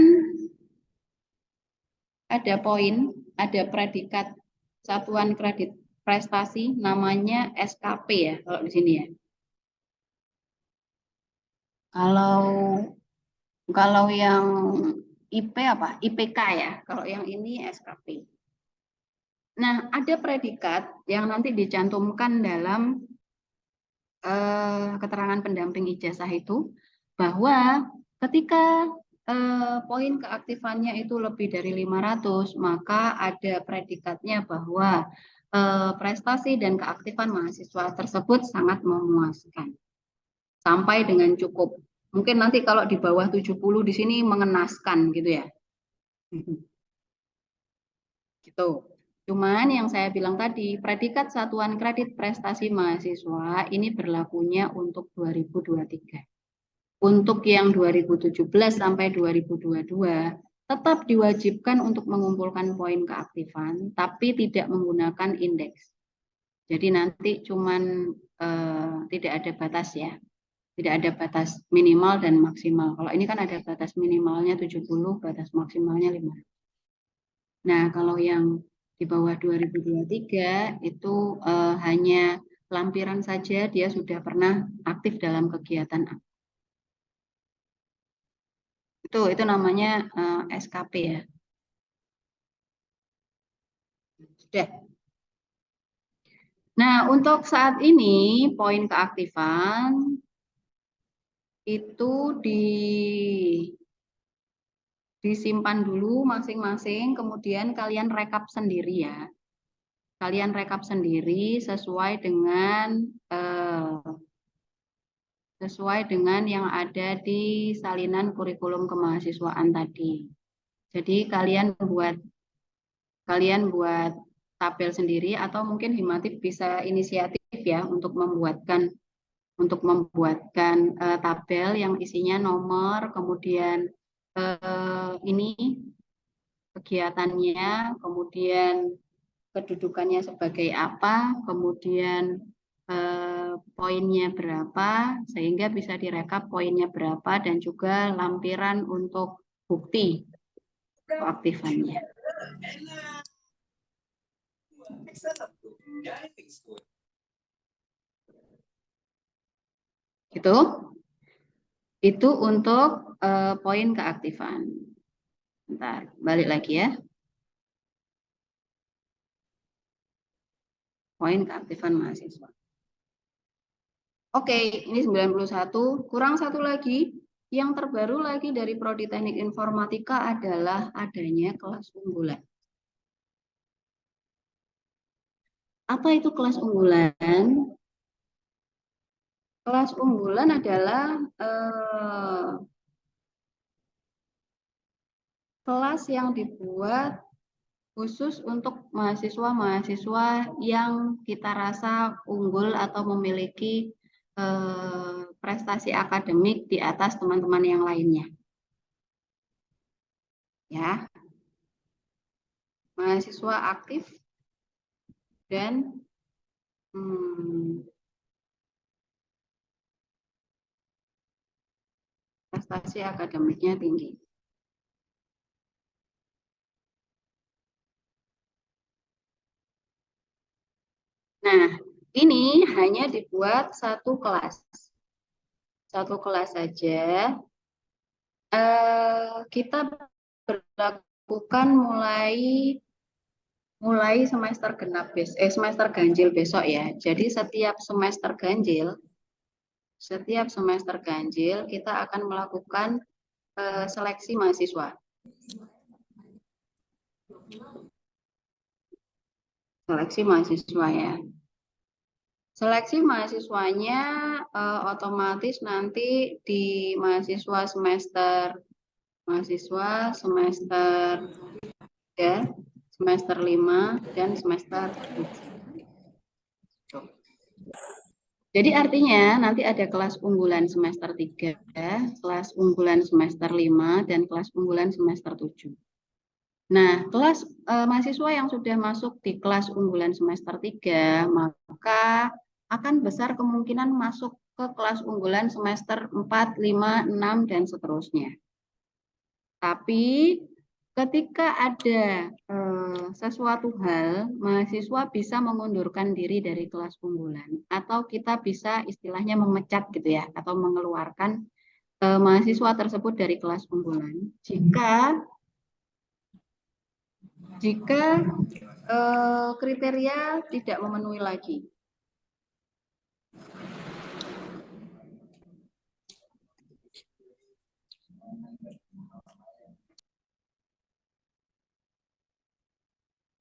ada poin, ada predikat satuan kredit prestasi namanya SKP ya kalau di sini ya. Kalau kalau yang IP apa? IPK ya. Kalau yang ini SKP. Nah, ada predikat yang nanti dicantumkan dalam keterangan pendamping ijazah itu bahwa ketika poin keaktifannya itu lebih dari 500, maka ada predikatnya bahwa prestasi dan keaktifan mahasiswa tersebut sangat memuaskan sampai dengan cukup. Mungkin nanti kalau di bawah 70 di sini mengenaskan gitu ya. Gitu. Cuman yang saya bilang tadi, predikat satuan kredit prestasi mahasiswa ini berlakunya untuk 2023. Untuk yang 2017 sampai 2022 tetap diwajibkan untuk mengumpulkan poin keaktifan, tapi tidak menggunakan indeks. Jadi nanti cuman tidak ada batas ya, tidak ada batas minimal dan maksimal. Kalau ini kan ada batas minimalnya 70, batas maksimalnya 5. Nah, kalau yang di bawah 2023 itu hanya lampiran saja dia sudah pernah aktif dalam kegiatan. Itu namanya SKP ya. Sudah. Nah, untuk saat ini poin keaktifan itu disimpan dulu masing-masing, kemudian kalian rekap sendiri ya. Kalian rekap sendiri sesuai dengan yang ada di salinan kurikulum kemahasiswaan tadi. Jadi kalian buat tabel sendiri atau mungkin Himatif bisa inisiatif ya untuk membuatkan tabel yang isinya nomor, kemudian ini kegiatannya, kemudian kedudukannya sebagai apa, kemudian poinnya berapa, sehingga bisa direkap poinnya berapa dan juga lampiran untuk bukti keaktifannya. Gitu. Itu untuk poin keaktifan. Bentar, balik lagi ya. Poin keaktifan mahasiswa. Oke, ini 91. Kurang satu lagi. Yang terbaru lagi dari Prodi Teknik Informatika adalah adanya kelas unggulan. Apa itu kelas unggulan? Kelas unggulan adalah kelas yang dibuat khusus untuk mahasiswa-mahasiswa yang kita rasa unggul atau memiliki prestasi akademik di atas teman-teman yang lainnya. Ya, mahasiswa aktif dan prestasi akademiknya tinggi. Nah, ini hanya dibuat satu kelas. Satu kelas saja. Kita berlakukan mulai semester genap semester ganjil besok ya. Jadi setiap semester ganjil kita akan melakukan seleksi mahasiswa. Seleksi mahasiswa ya. Seleksi mahasiswanya otomatis nanti di mahasiswa semester ya, semester 5 dan semester 7. Jadi artinya nanti ada kelas unggulan semester 3, kelas unggulan semester 5, dan kelas unggulan semester 7. Nah, kelas mahasiswa yang sudah masuk di kelas unggulan semester 3, maka akan besar kemungkinan masuk ke kelas unggulan semester 4, 5, 6, dan seterusnya. Tapi ketika ada sesuatu hal, mahasiswa bisa mengundurkan diri dari kelas unggulan, atau kita bisa istilahnya memecat gitu ya, atau mengeluarkan mahasiswa tersebut dari kelas unggulan jika kriteria tidak memenuhi lagi.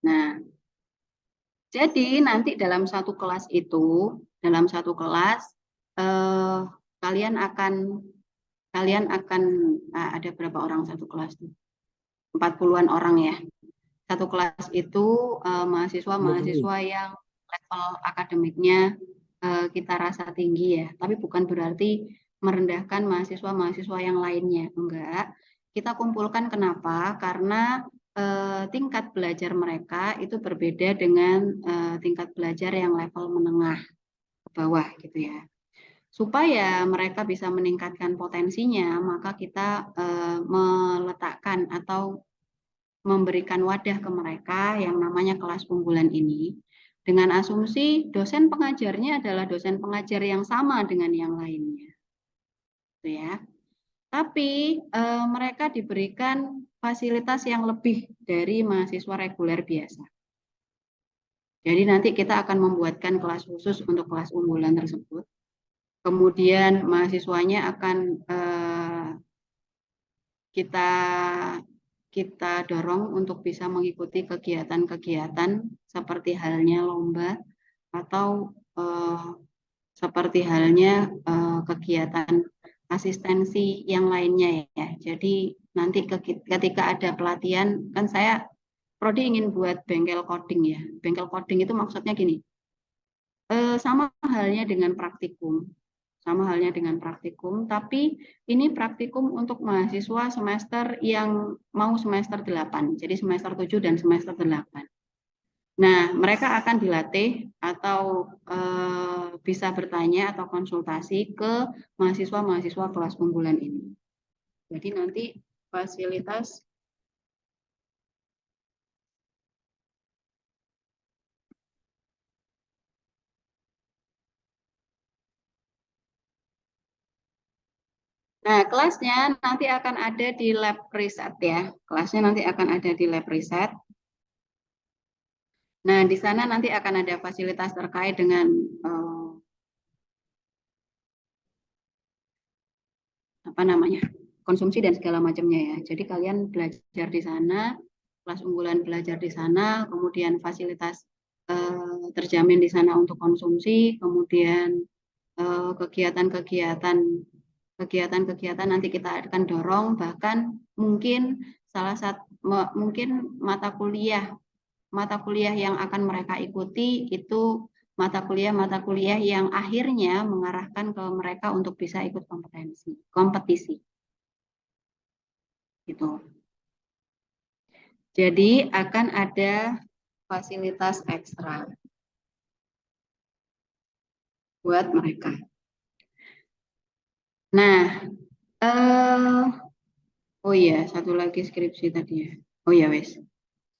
Nah, jadi nanti dalam satu kelas itu, kalian akan ada berapa orang satu kelas tuh? 40-an orang ya. Satu kelas itu mahasiswa-mahasiswa yang level akademiknya kita rasa tinggi ya, tapi bukan berarti merendahkan mahasiswa-mahasiswa yang lainnya, enggak. Kita kumpulkan kenapa? Karena tingkat belajar mereka itu berbeda dengan tingkat belajar yang level menengah ke bawah gitu ya. Supaya mereka bisa meningkatkan potensinya, maka kita meletakkan atau memberikan wadah ke mereka yang namanya kelas unggulan ini dengan asumsi dosen pengajarnya adalah dosen pengajar yang sama dengan yang lainnya. Gitu ya. Tapi mereka diberikan fasilitas yang lebih dari mahasiswa reguler biasa. Jadi nanti kita akan membuatkan kelas khusus untuk kelas unggulan tersebut. Kemudian mahasiswanya akan kita dorong untuk bisa mengikuti kegiatan-kegiatan seperti halnya lomba atau seperti halnya kegiatan asistensi yang lainnya ya. Jadi nanti ketika ada pelatihan, kan saya prodi ingin buat bengkel coding ya. Bengkel coding itu maksudnya gini, sama halnya dengan praktikum. Tapi ini praktikum untuk mahasiswa semester yang mau semester 8, jadi semester 7 dan semester 8. Nah, mereka akan dilatih atau bisa bertanya atau konsultasi ke mahasiswa-mahasiswa kelas unggulan ini. Jadi nanti fasilitas Nah, kelasnya nanti akan ada di lab riset ya. Kelasnya nanti akan ada di lab riset. Nah, di sana nanti akan ada fasilitas terkait dengan konsumsi dan segala macamnya ya. Jadi kalian belajar di sana, kelas unggulan belajar di sana, kemudian fasilitas terjamin di sana untuk konsumsi, kemudian kegiatan-kegiatan nanti kita akan dorong, bahkan mungkin mungkin mata kuliah yang akan mereka ikuti itu mata kuliah yang akhirnya mengarahkan ke mereka untuk bisa ikut kompetisi gitu. Jadi akan ada fasilitas ekstra buat mereka. Nah, oh iya, satu lagi skripsi tadi ya. Oh ya wes,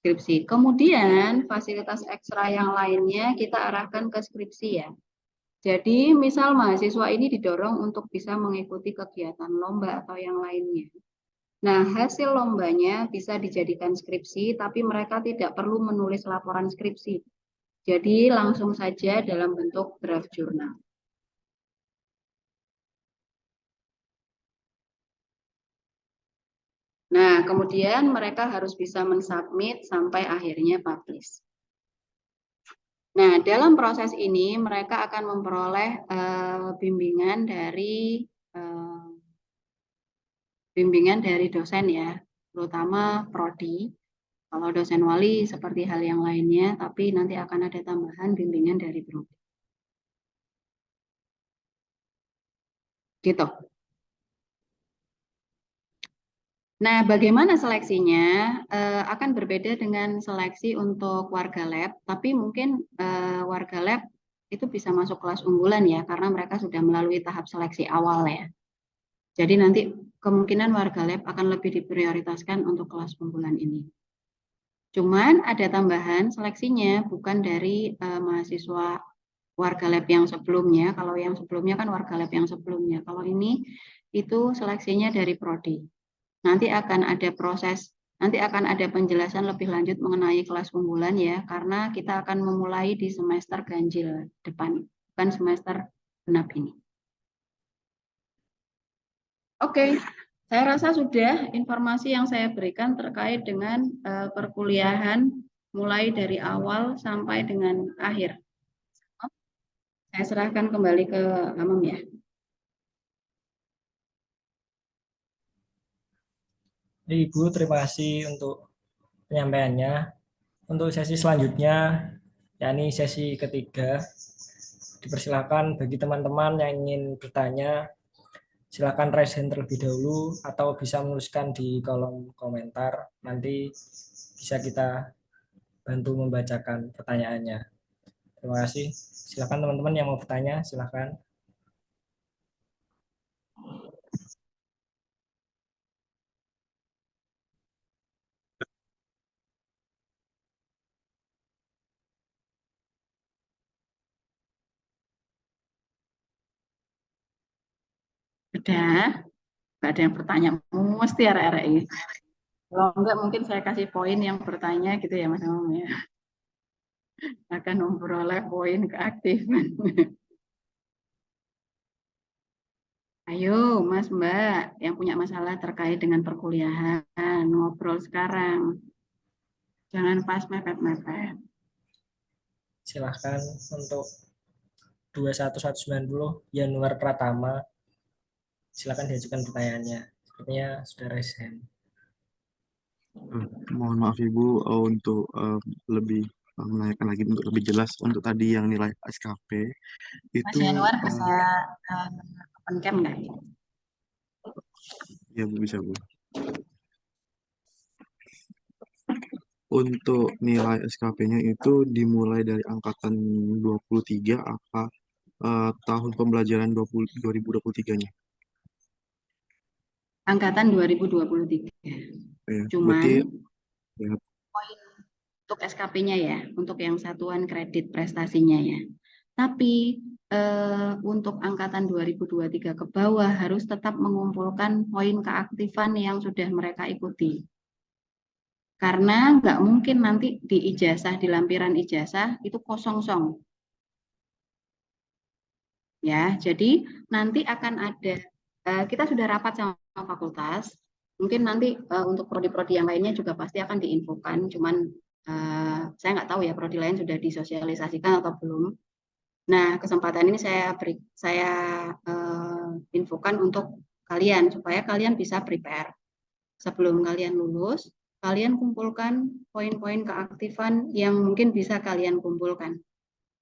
skripsi. Kemudian fasilitas ekstra yang lainnya kita arahkan ke skripsi ya. Jadi misal mahasiswa ini didorong untuk bisa mengikuti kegiatan lomba atau yang lainnya. Nah, hasil lombanya bisa dijadikan skripsi, tapi mereka tidak perlu menulis laporan skripsi. Jadi langsung saja dalam bentuk draft jurnal. Nah, kemudian mereka harus bisa mensubmit sampai akhirnya publish. Nah, dalam proses ini mereka akan memperoleh bimbingan dari dosen ya, terutama prodi. Kalau dosen wali seperti hal yang lainnya, tapi nanti akan ada tambahan bimbingan dari prodi. Gitu. Nah, bagaimana seleksinya? Akan berbeda dengan seleksi untuk warga lab, tapi mungkin warga lab itu bisa masuk kelas unggulan ya, karena mereka sudah melalui tahap seleksi awal ya. Jadi nanti kemungkinan warga lab akan lebih diprioritaskan untuk kelas unggulan ini. Cuman ada tambahan seleksinya bukan dari mahasiswa warga lab yang sebelumnya. Kalau yang sebelumnya kan warga lab yang sebelumnya. Kalau ini itu seleksinya dari prodi. Nanti akan ada proses, nanti akan ada penjelasan lebih lanjut mengenai kelas unggulan ya, karena kita akan memulai di semester ganjil depan, bukan semester genap ini. Oke, saya rasa sudah informasi yang saya berikan terkait dengan perkuliahan mulai dari awal sampai dengan akhir. Saya serahkan kembali ke Amam ya. Ibu, terima kasih untuk penyampaiannya. Untuk sesi selanjutnya, yakni sesi ketiga, dipersilakan bagi teman-teman yang ingin bertanya, silakan raise hand terlebih dahulu atau bisa menuliskan di kolom komentar. Nanti bisa kita bantu membacakan pertanyaannya. Terima kasih. Silakan teman-teman yang mau bertanya, silakan. Sudah, nggak ada yang bertanya, mesti arek-arek ini. Kalau enggak mungkin saya kasih poin yang bertanya gitu ya Mas Amam ya. Akan memperoleh poin keaktifan. Ayo Mas Mbak yang punya masalah terkait dengan perkuliahan, ngobrol sekarang. Jangan pas mepet-mepet. Silakan untuk 21190 Januar Pratama. Silakan diajukan pertanyaannya. Sepertinya sudah raise hand. Mohon maaf Ibu untuk lebih menanyakan lagi untuk lebih jelas untuk tadi yang nilai SKP Mas itu Januar bisa open cam nggak? ya Bu bisa Bu. Untuk nilai SKP-nya itu dimulai dari angkatan 23 apa tahun pembelajaran 2023-nya? Angkatan 2023. Ya, Cuman berarti ya, poin untuk SKP-nya ya, untuk yang satuan kredit prestasinya ya. Tapi untuk angkatan 2023 ke bawah harus tetap mengumpulkan poin keaktifan yang sudah mereka ikuti. Karena nggak mungkin nanti di ijazah, di lampiran ijazah itu kosong-song. Ya, jadi nanti akan ada, kita sudah rapat sama fakultas, mungkin nanti untuk prodi-prodi yang lainnya juga pasti akan diinfokan, cuman saya nggak tahu ya prodi lain sudah disosialisasikan atau belum. Nah, kesempatan ini saya infokan untuk kalian supaya kalian bisa prepare. Sebelum kalian lulus, kalian kumpulkan poin-poin keaktifan yang mungkin bisa kalian kumpulkan.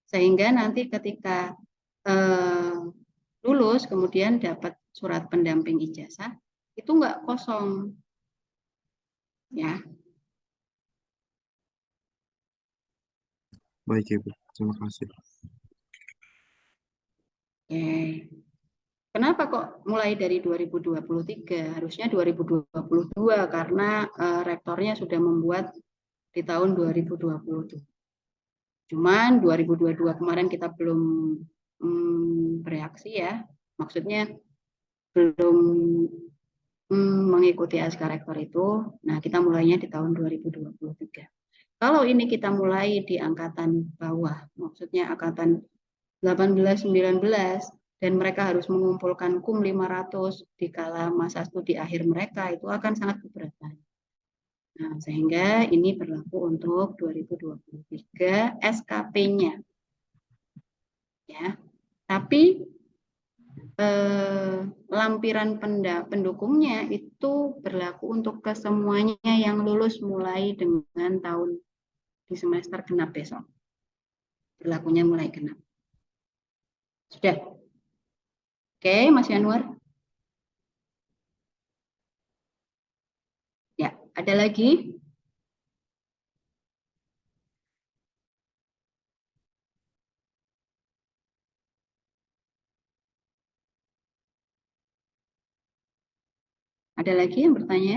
Sehingga nanti ketika lulus kemudian dapat surat pendamping ijazah, itu nggak kosong. Ya, baik Ibu. Terima kasih. oke. Kenapa kok mulai dari 2023? Harusnya 2022 karena rektornya sudah membuat di tahun 2020. Cuman 2022 kemarin kita belum bereaksi ya. Maksudnya belum mengikuti SK rektor itu. Nah, kita mulainya di tahun 2023. Kalau ini kita mulai di angkatan bawah, maksudnya angkatan 18-19, dan mereka harus mengumpulkan KUM 500 di kala masa studi akhir mereka, itu akan sangat keberatan. Nah, sehingga ini berlaku untuk 2023 SKP-nya. Ya. Tapi lampiran pendukungnya itu berlaku untuk kesemuanya yang lulus mulai dengan tahun di semester genap besok. Berlakunya mulai genap. Sudah. Oke, Mas Yanuar. Ada lagi? Ada lagi yang bertanya?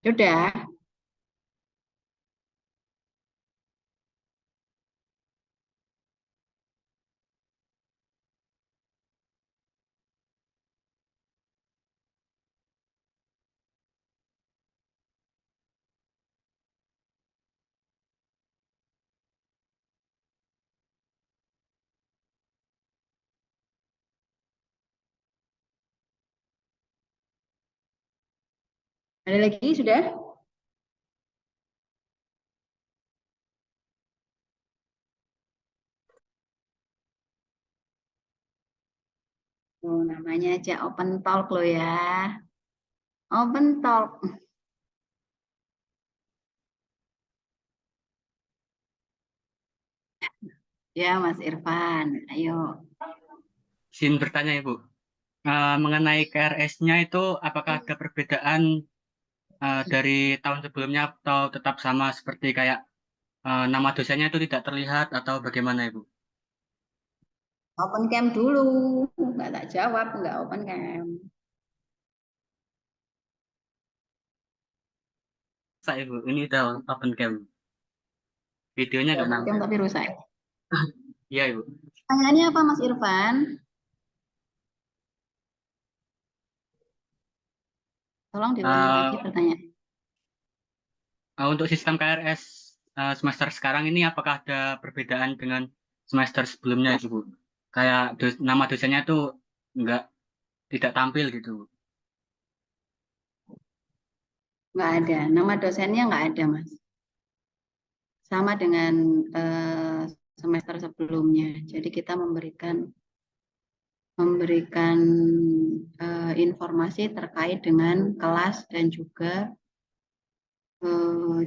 Sudah. Ada lagi? Sudah? Oh, namanya aja open talk loh ya. Open talk. Ya, Mas Irfan. Ayo. Izin bertanya Ibu, mengenai KRS-nya itu apakah ada perbedaan dari tahun sebelumnya atau tetap sama seperti kayak nama dosennya itu tidak terlihat atau bagaimana Ibu? Open cam dulu. Nggak tak jawab, nggak open cam. Saya Ibu, ini udah open cam. Videonya nggak Open cam nampil. tapi rusak. Iya Ibu. Pertanyaannya apa, Mas Irfan? Tolong diulangi lagi Eh, pertanyaan. untuk sistem KRS semester sekarang ini apakah ada perbedaan dengan semester sebelumnya Ibu? Kayak nama dosennya itu nggak tidak tampil gitu. Nggak ada. Nama dosennya nggak ada, Mas. Sama dengan semester sebelumnya. Jadi kita memberikan informasi terkait dengan kelas dan juga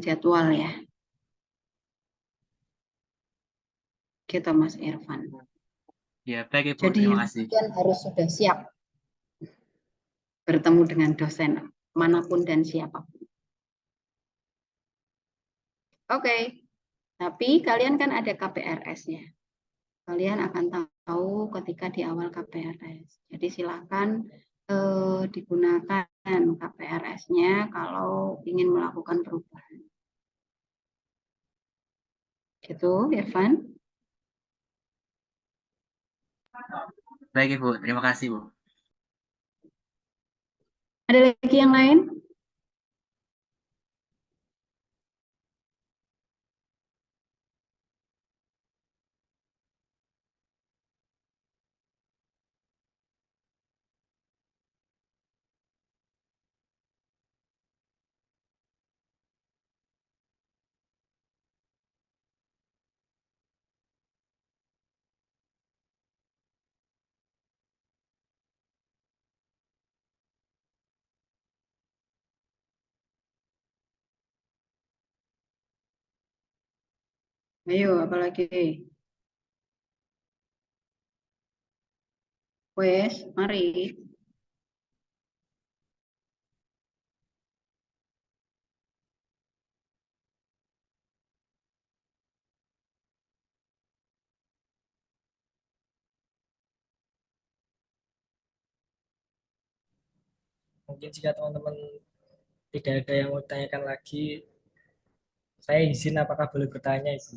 jadwal ya. Gitu, Mas Irfan. Ya baik Ibu, Jadi terima kasih. kalian harus sudah siap bertemu dengan dosen manapun dan siapapun. Oke, tapi kalian kan ada KPRS-nya. Kalian akan tahu ketika di awal KPRS. Jadi silakan digunakan KPRS-nya kalau ingin melakukan perubahan. Gitu, Irfan. Baik Ibu, terima kasih Bu. Ada lagi yang lain? Ayo, apalagi? Wes, mari. Mungkin jika teman-teman tidak ada yang mau tanyakan lagi, saya izin apakah boleh bertanya, Ibu?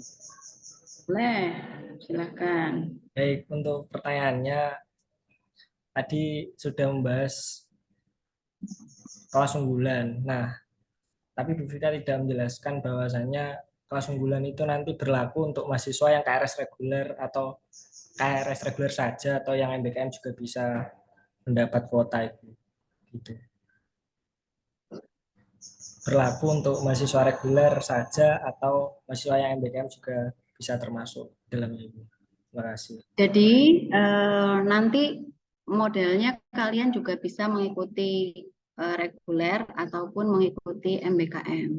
Boleh, silakan. Baik, untuk pertanyaannya, tadi sudah membahas kelas unggulan. Nah, tapi Bu Vika tidak menjelaskan bahwasannya kelas unggulan itu nanti berlaku untuk mahasiswa yang KRS reguler atau KRS reguler saja atau yang MBKM juga bisa mendapat kuota itu. Gitu. Berlaku untuk mahasiswa reguler saja atau mahasiswa yang MBKM juga bisa termasuk dalam ini. Terima kasih. Jadi nanti modelnya kalian juga bisa mengikuti reguler ataupun mengikuti MBKM.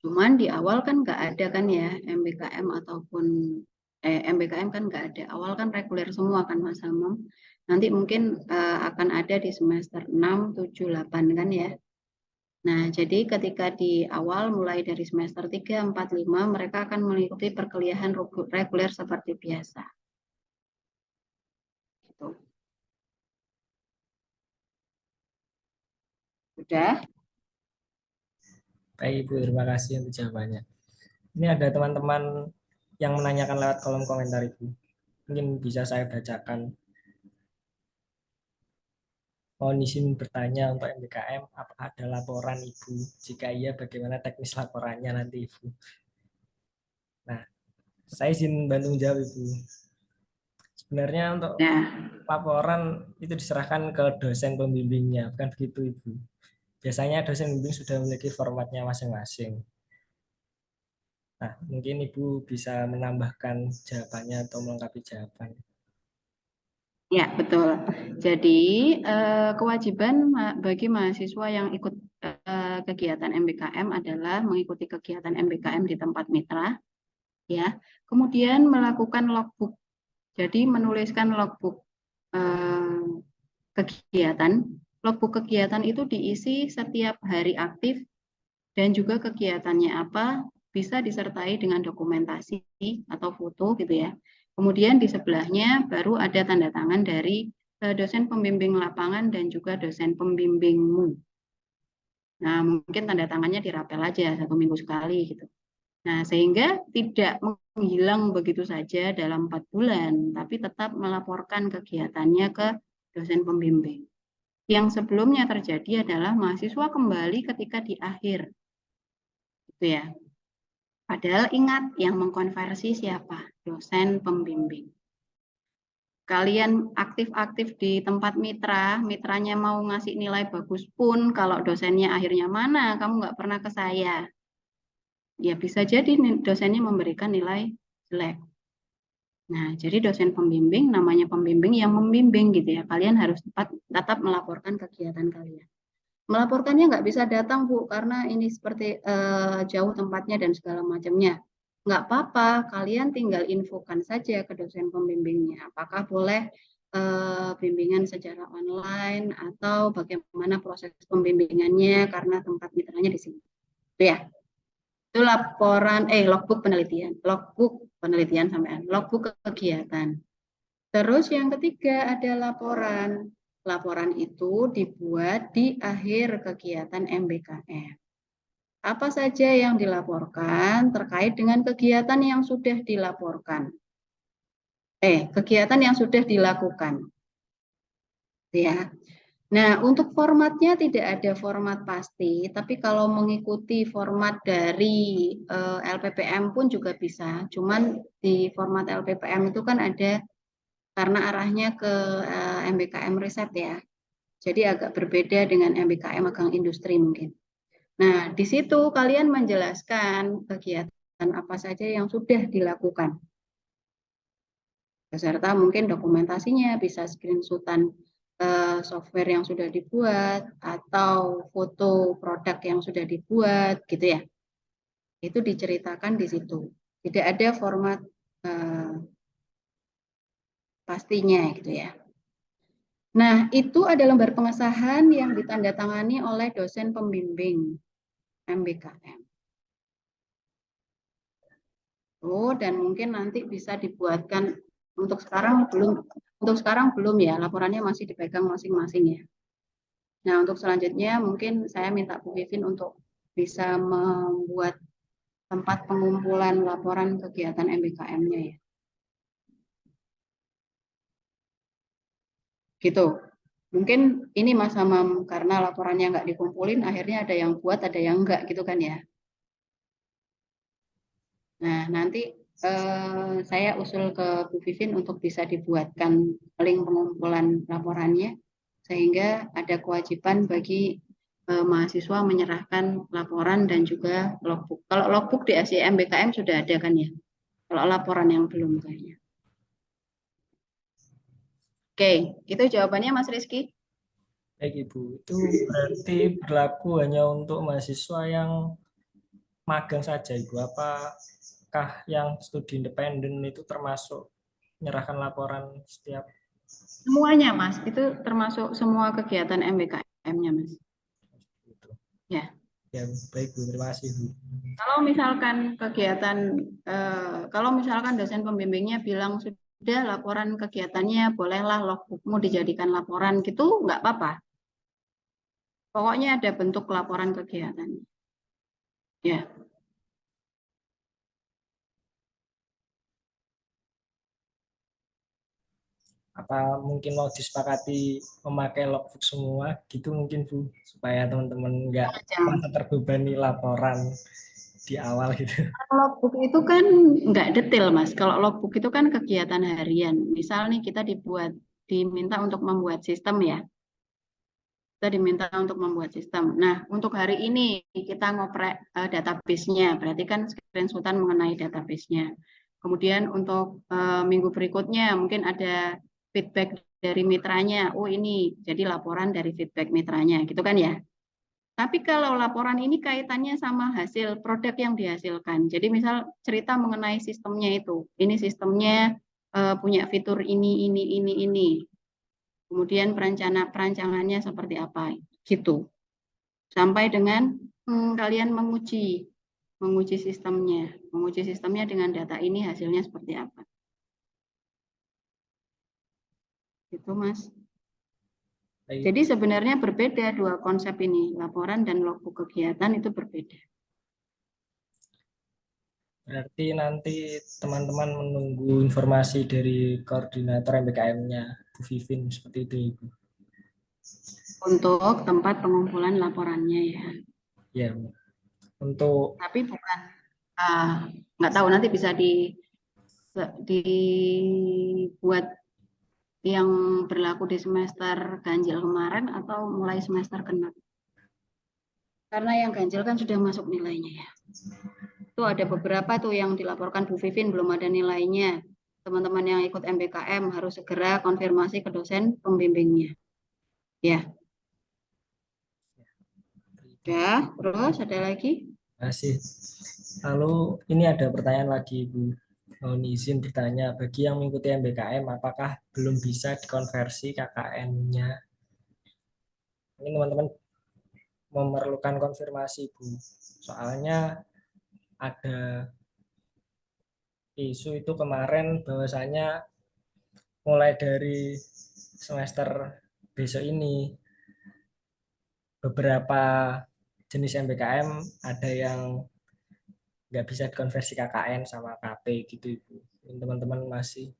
Cuman di awal kan nggak ada kan ya MBKM ataupun MBKM kan nggak ada. Awal kan reguler semua kan Mas Hamam. Nanti mungkin akan ada di semester 6, 7, 8 kan ya. Nah, jadi ketika di awal mulai dari semester 3, 4, 5 mereka akan mengikuti perkuliahan reguler seperti biasa. Gitu. Sudah? Baik Ibu, terima kasih untuk jawabannya. Ini ada teman-teman yang menanyakan lewat kolom komentar Ibu. Mungkin bisa saya bacakan. Mohon izin bertanya untuk MBKM, apakah ada laporan Ibu? Jika iya, bagaimana teknis laporannya nanti Ibu? Nah, saya izin bantu jawab Ibu. Sebenarnya untuk Nah, laporan itu diserahkan ke dosen pembimbingnya, bukan begitu Ibu? Biasanya dosen pembimbing sudah memiliki formatnya masing-masing. Nah, mungkin Ibu bisa menambahkan jawabannya atau melengkapi jawaban. ya betul. Jadi kewajiban bagi mahasiswa yang ikut kegiatan MBKM adalah mengikuti kegiatan MBKM di tempat mitra, ya. Kemudian melakukan logbook. Jadi menuliskan logbook kegiatan. Logbook kegiatan itu diisi setiap hari aktif dan juga kegiatannya apa, bisa disertai dengan dokumentasi atau foto gitu ya. Kemudian di sebelahnya baru ada tanda tangan dari dosen pembimbing lapangan dan juga dosen pembimbingmu. Nah, mungkin tanda tangannya dirapel aja 1 minggu sekali gitu. Nah, sehingga tidak menghilang begitu saja dalam 4 bulan, tapi tetap melaporkan kegiatannya ke dosen pembimbing. Yang sebelumnya terjadi adalah mahasiswa kembali ketika di akhir. Gitu ya. Padahal ingat yang mengkonversi siapa? Dosen pembimbing. Kalian aktif-aktif di tempat mitra, mitranya mau ngasih nilai bagus pun, kalau dosennya akhirnya mana, kamu nggak pernah ke saya. Ya bisa jadi dosennya memberikan nilai jelek. Nah, jadi dosen pembimbing, namanya pembimbing yang membimbing gitu ya. Kalian harus tetap melaporkan kegiatan kalian. Melaporkannya nggak bisa datang Bu, karena ini seperti jauh tempatnya dan segala macamnya. Nggak apa-apa, kalian tinggal infokan saja ke dosen pembimbingnya. Apakah boleh bimbingan secara online atau bagaimana proses pembimbingannya karena tempat mitranya di sini. Itu ya. Itu laporan logbook penelitian sampai logbook kegiatan. Terus yang ketiga ada laporan. Laporan itu dibuat di akhir kegiatan MBKM. Apa saja yang dilaporkan terkait dengan kegiatan yang sudah dilaporkan. Kegiatan yang sudah dilakukan. Ya. Nah, untuk formatnya tidak ada format pasti, tapi kalau mengikuti format dari LPPM pun juga bisa. Cuman di format LPPM itu kan ada karena arahnya ke MBKM riset ya. Jadi agak berbeda dengan MBKM magang industri mungkin. Nah, di situ kalian menjelaskan kegiatan apa saja yang sudah dilakukan. Beserta mungkin dokumentasinya, bisa screenshotan software yang sudah dibuat atau foto produk yang sudah dibuat gitu ya. Itu diceritakan di situ. Tidak ada format pastinya gitu ya. Nah, itu ada lembar pengesahan yang ditandatangani oleh dosen pembimbing MBKM. Dan mungkin nanti bisa dibuatkan untuk sekarang belum ya, laporannya masih dipegang masing-masing ya. Nah, untuk selanjutnya mungkin saya minta Bu Vivin untuk bisa membuat tempat pengumpulan laporan kegiatan MBKM-nya ya. Gitu. Mungkin ini Mas Hamam, karena laporannya nggak dikumpulin, akhirnya ada yang buat, ada yang enggak gitu kan ya. Nah, nanti saya usul ke Bu Vivin untuk bisa dibuatkan link pengumpulan laporannya, sehingga ada kewajiban bagi mahasiswa menyerahkan laporan dan juga logbook. Kalau logbook di SIM BKM sudah ada kan ya? Kalau laporan yang belum kayaknya. Oke, itu jawabannya Mas Rizky. Baik Ibu, itu berarti berlaku hanya untuk mahasiswa yang magang saja Ibu. Apakah yang studi independen itu termasuk menyerahkan laporan setiap Semuanya Mas, itu termasuk semua kegiatan MBKM-nya Mas. itu? Ya. Ya, baik Bu, terima kasih Bu. Kalau misalkan kegiatan, kalau misalkan dosen pembimbingnya bilang sudah laporan kegiatannya, bolehlah logbookmu dijadikan laporan gitu, nggak apa-apa. Pokoknya ada bentuk laporan kegiatan. Ya, Apa mungkin mau disepakati memakai logbook semua gitu mungkin Bu, supaya teman-teman nggak jangan. merasa terbebani laporan di awal gitu. Logbook itu kan nggak detail Mas. Kalau logbook itu kan kegiatan harian. Misal nih kita diminta untuk membuat sistem ya. Kita diminta untuk membuat sistem. Nah, untuk hari ini kita ngoprek database-nya, berarti kan screenshotan mengenai database-nya. Kemudian untuk minggu berikutnya mungkin ada feedback dari mitranya. Oh ini jadi laporan dari feedback mitranya, gitu kan ya. Tapi kalau laporan ini kaitannya sama hasil produk yang dihasilkan. Jadi misal cerita mengenai sistemnya itu. Ini sistemnya punya fitur ini. Kemudian perancangannya seperti apa, gitu. Sampai dengan kalian menguji sistemnya dengan data ini hasilnya seperti apa. Gitu, Mas. Baik, Jadi sebenarnya berbeda dua konsep ini, laporan dan logbook kegiatan itu berbeda. berarti nanti teman-teman menunggu informasi dari koordinator MBKM-nya Bu Vivin seperti itu Ibu. Untuk tempat pengumpulan laporannya ya. Ya, untuk Tapi bukan, nggak tahu nanti bisa dibuat yang berlaku di semester ganjil kemarin atau mulai semester genap. Karena yang ganjil kan sudah masuk nilainya ya. Itu ada beberapa tuh yang dilaporkan Bu Vivin belum ada nilainya. Teman-teman yang ikut MBKM harus segera konfirmasi ke dosen pembimbingnya. Ya. Ya, terus ada lagi? masih. Lalu ini ada pertanyaan lagi Ibu. Mohon izin bertanya, bagi yang mengikuti MBKM apakah belum bisa dikonversi KKN-nya? Ini teman-teman memerlukan konfirmasi Bu. Soalnya ada isu itu kemarin bahwasanya mulai dari semester besok ini beberapa jenis MBKM ada yang nggak bisa dikonversi KKN sama KP gitu Ibu. Ini teman-teman masih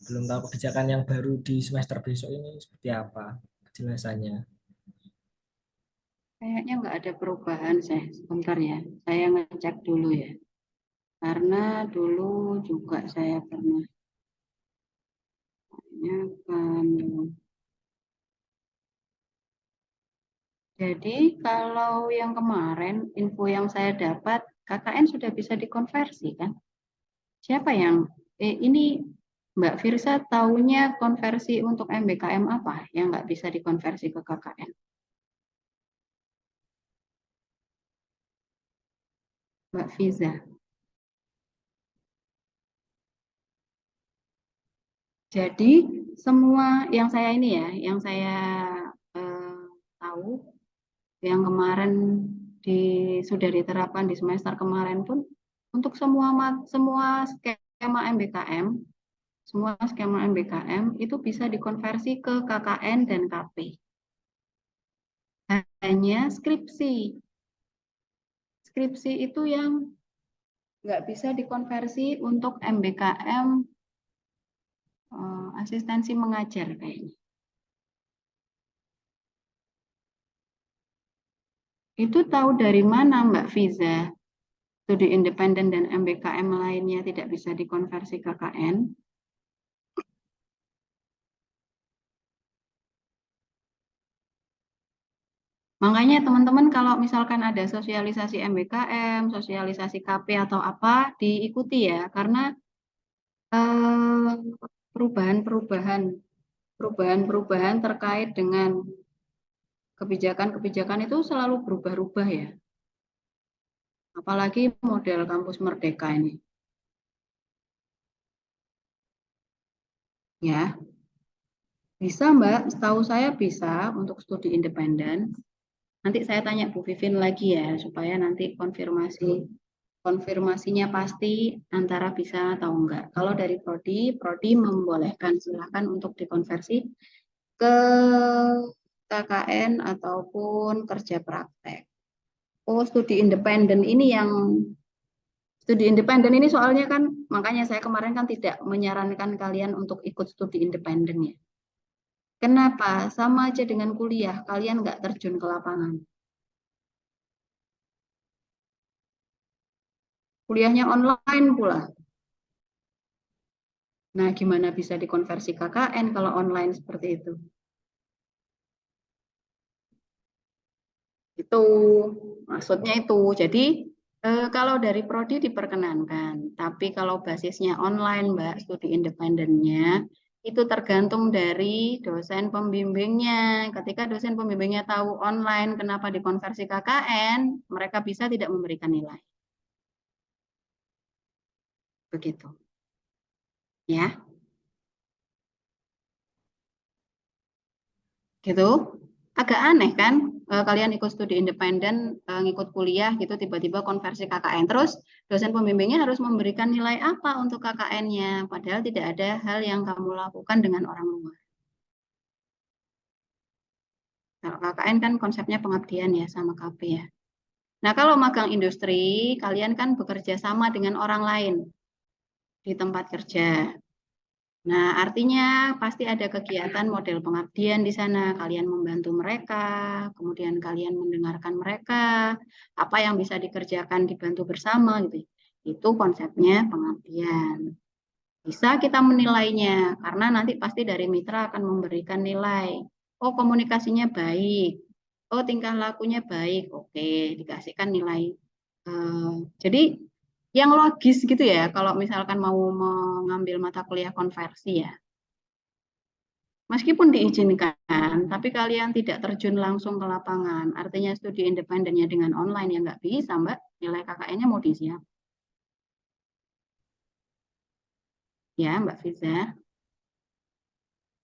belum tahu kebijakan yang baru di semester besok ini seperti apa kejelasannya. Kayaknya nggak ada perubahan saya. Sebentar ya, saya ngecek dulu ya. Karena dulu juga saya pernah tanyakan. Jadi kalau yang kemarin info yang saya dapat KKN sudah bisa dikonversi kan? Siapa yang ini Mbak Firsa taunya konversi untuk MBKM apa yang nggak bisa dikonversi ke KKN? Mbak Fiza. Jadi semua yang saya ini ya, yang saya tahu, yang kemarin sudah diterapkan di semester kemarin pun untuk semua skema MBKM, semua skema MBKM itu bisa dikonversi ke KKN dan KP. Hanya skripsi itu yang nggak bisa dikonversi untuk MBKM asistensi mengajar kayaknya. Itu tahu dari mana Mbak Fiza? Studi independen dan MBKM lainnya tidak bisa dikonversi KKN. Makanya teman-teman kalau misalkan ada sosialisasi MBKM, sosialisasi KP atau apa, diikuti ya, karena perubahan-perubahan perubahan-perubahan terkait dengan kebijakan-kebijakan itu selalu berubah-ubah ya. Apalagi model kampus Merdeka ini. Ya, bisa Mbak, setahu saya bisa untuk studi independen. Nanti saya tanya Bu Vivin lagi ya, supaya nanti konfirmasinya pasti antara bisa atau enggak. Kalau dari Prodi membolehkan, silahkan untuk dikonversi ke KKN ataupun kerja praktek. Oh, studi independen ini soalnya kan, makanya saya kemarin kan tidak menyarankan kalian untuk ikut studi independen ya. Kenapa? Sama aja dengan kuliah, kalian nggak terjun ke lapangan. Kuliahnya online pula. Nah, gimana bisa dikonversi KKN kalau online seperti itu? Itu maksudnya itu. Jadi kalau dari prodi diperkenankan, tapi kalau basisnya online, Mbak, studi independennya itu tergantung dari dosen pembimbingnya. Ketika dosen pembimbingnya tahu online, kenapa dikonversi KKN, mereka bisa tidak memberikan nilai. Begitu. Ya, gitu. Agak aneh kan? Kalian ikut studi independen, ngikut kuliah gitu, tiba-tiba konversi KKN. Terus dosen pembimbingnya harus memberikan nilai apa untuk KKN-nya, padahal tidak ada hal yang kamu lakukan dengan orang luar. Kalau KKN kan konsepnya pengabdian ya sama KP ya. Nah, kalau magang industri, kalian kan bekerja sama dengan orang lain di tempat kerja. Nah, artinya pasti ada kegiatan model pengabdian di sana. Kalian membantu mereka, kemudian kalian mendengarkan mereka, apa yang bisa dikerjakan dibantu bersama gitu. Itu konsepnya pengabdian. Bisa kita menilainya, karena nanti pasti dari mitra akan memberikan nilai. Oh, komunikasinya baik. Oh, tingkah lakunya baik. Oke, dikasihkan nilai. Jadi yang logis gitu ya, kalau misalkan mau mengambil mata kuliah konversi ya. Meskipun diizinkan, tapi kalian tidak terjun langsung ke lapangan. Artinya studi independennya dengan online ya nggak bisa, Mbak. Nilai KKN-nya mau disiap. Ya, Mbak Fiza.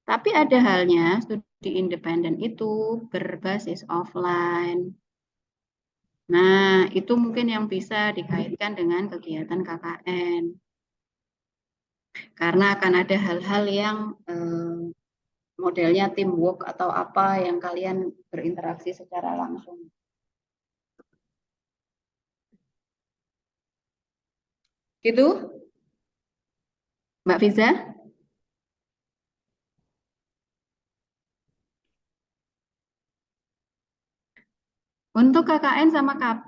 Tapi ada halnya studi independen itu berbasis offline. Nah, itu mungkin yang bisa dikaitkan dengan kegiatan KKN. Karena akan ada hal-hal yang modelnya teamwork atau apa yang kalian berinteraksi secara langsung. Gitu, Mbak Fiza? Untuk KKN sama KP,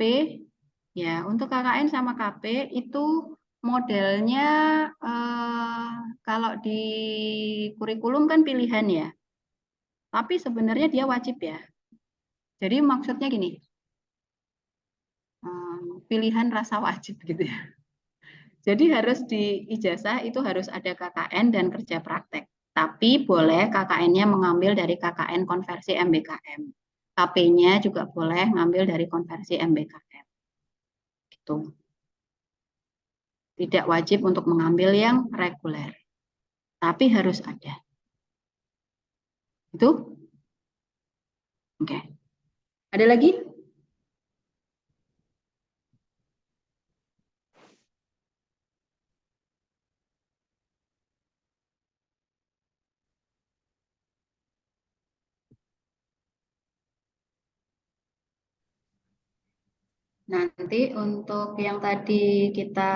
ya, untuk KKN sama KP itu modelnya kalau di kurikulum kan pilihan ya, tapi sebenarnya dia wajib ya. Jadi maksudnya gini, pilihan rasa wajib gitu ya. Jadi harus di ijazah itu harus ada KKN dan kerja praktek. Tapi boleh KKN-nya mengambil dari KKN konversi MBKM. KP-nya juga boleh ngambil dari konversi MBKM. Gitu. Tidak wajib untuk mengambil yang reguler. Tapi harus ada. Itu? Oke. Ada lagi? Nanti untuk yang tadi kita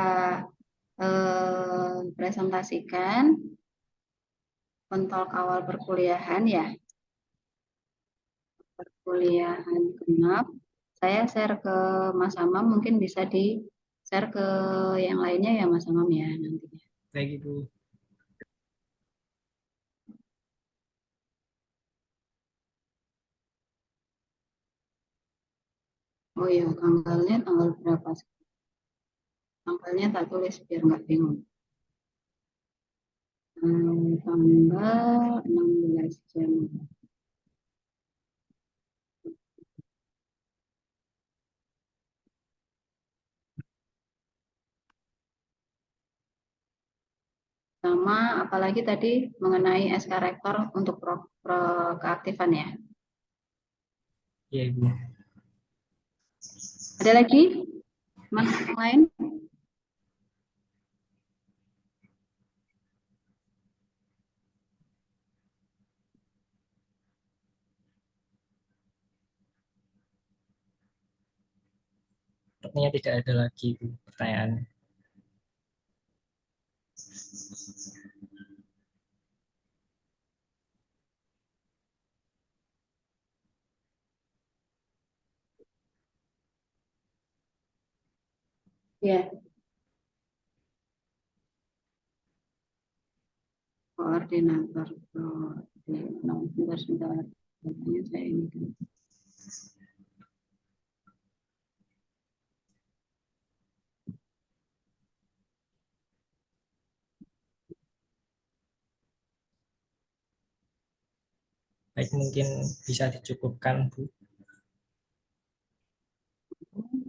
presentasikan, pentol awal perkuliahan ya, perkuliahan genap, saya share ke Mas Amam, mungkin bisa di share ke yang lainnya ya Mas Amam ya nantinya. Baik Ibu. Oh iya, tanggalnya tanggal berapa? Tanggalnya tak tulis biar nggak bingung. tanggal 16 jam. Sama apalagi tadi mengenai SK Rektor untuk keaktifan ya. Iya, Ibu. Ada lagi Mas yang lain? Sepertinya tidak ada lagi, Ibu, pertanyaan. Ya, koordinator. Sebentar. Saya ini. Baik, mungkin bisa dicukupkan, Bu.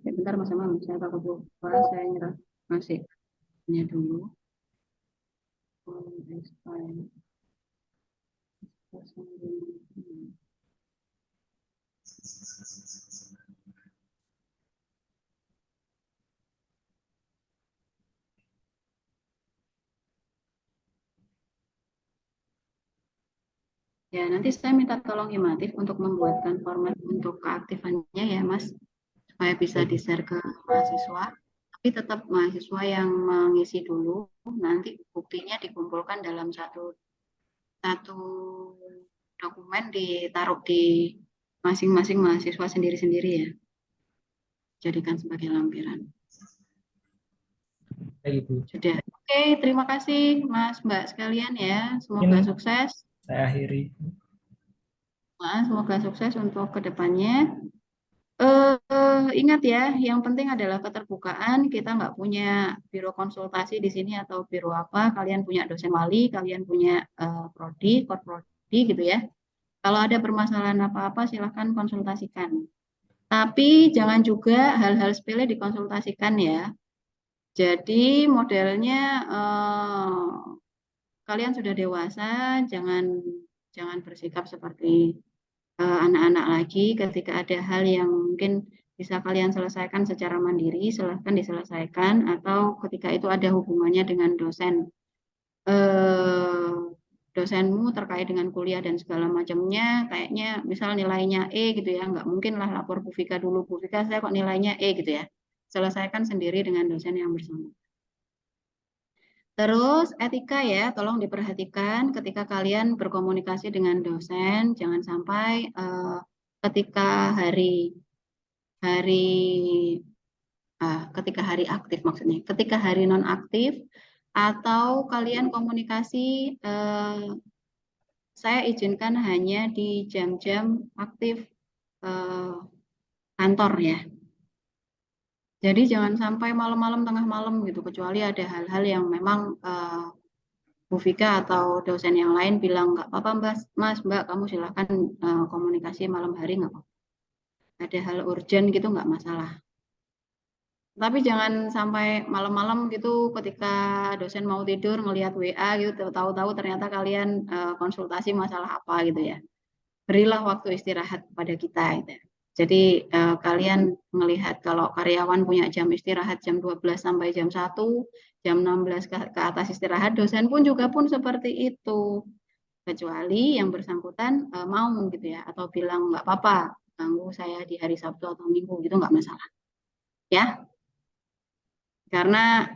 Sebentar Mas Amam, saya takut lupa, saya nyerah. Masih. Ini dulu. Ya, nanti saya minta tolong Imatif untuk membuatkan format untuk keaktifannya ya, Mas, supaya bisa Baik. di-share ke mahasiswa. Tapi tetap mahasiswa yang mengisi dulu, nanti buktinya dikumpulkan dalam satu dokumen ditaruh di masing-masing mahasiswa sendiri-sendiri ya. Jadikan sebagai lampiran. Baik, Ibu. Sudah. Oke, terima kasih Mas Mbak sekalian ya. Semoga Mungkin sukses. saya akhiri. Semoga sukses untuk kedepannya. Ingat ya, yang penting adalah keterbukaan. Kita nggak punya biro konsultasi di sini atau biro apa. Kalian punya dosen wali, kalian punya prodi, korprodi gitu ya. Kalau ada permasalahan apa-apa, silahkan konsultasikan. Tapi jangan juga hal-hal sepele dikonsultasikan ya. Jadi modelnya kalian sudah dewasa, jangan bersikap seperti anak-anak lagi. Ketika ada hal yang mungkin bisa kalian selesaikan secara mandiri, silahkan diselesaikan. Atau ketika itu ada hubungannya dengan eh, dosenmu terkait dengan kuliah dan segala macamnya, kayaknya misal nilainya E gitu ya, nggak mungkin lah lapor Bu Vika dulu, Bu Vika saya kok nilainya E gitu ya. Selesaikan sendiri dengan dosen yang bersama. Terus etika ya, tolong diperhatikan ketika kalian berkomunikasi dengan dosen, jangan sampai ketika hari ketika hari aktif maksudnya, ketika hari non aktif atau kalian komunikasi saya izinkan hanya di jam-jam aktif kantor ya. Jadi jangan sampai malam-malam tengah malam gitu, kecuali ada hal-hal yang memang Bu Vika atau dosen yang lain bilang nggak apa-apa Mas, Mbak, kamu silahkan komunikasi malam hari nggak apa-apa. Ada hal urgent gitu nggak masalah. Tapi jangan sampai malam-malam gitu ketika dosen mau tidur ngelihat WA gitu, tahu-tahu ternyata kalian konsultasi masalah apa gitu ya. Berilah waktu istirahat kepada kita gitu. Jadi kalian melihat kalau karyawan punya jam istirahat jam 12 sampai jam 1, jam 16 ke atas istirahat, dosen pun juga pun seperti itu. Kecuali yang bersangkutan mau gitu ya, atau bilang nggak apa-apa, ganggu saya di hari Sabtu atau Minggu gitu nggak masalah. Ya, karena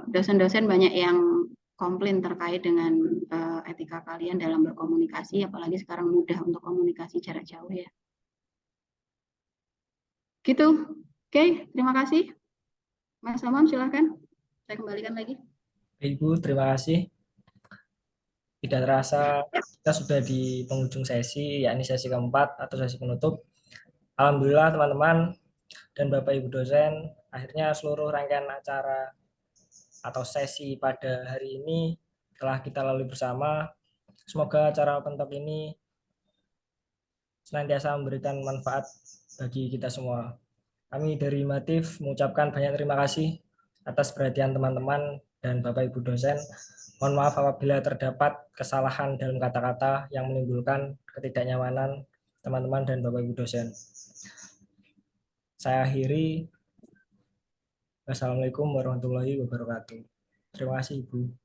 dosen-dosen banyak yang komplain terkait dengan etika kalian dalam berkomunikasi, apalagi sekarang mudah untuk komunikasi jarak jauh ya. Gitu. Oke, terima kasih. Mas Amam, silahkan. Saya kembalikan lagi. Ibu, terima kasih. Tidak terasa kita sudah di penghujung sesi, yakni sesi keempat atau sesi penutup. Alhamdulillah teman-teman dan Bapak Ibu dosen, akhirnya seluruh rangkaian acara atau sesi pada hari ini telah kita lalui bersama. Semoga acara Open Talk ini senantiasa memberikan manfaat bagi kita semua. Kami dari Himatif mengucapkan banyak terima kasih atas perhatian teman-teman dan Bapak Ibu dosen. Mohon maaf apabila terdapat kesalahan dalam kata-kata yang menimbulkan ketidaknyamanan teman-teman dan Bapak Ibu dosen. Saya akhiri. Wassalamualaikum warahmatullahi wabarakatuh. Terima kasih Ibu.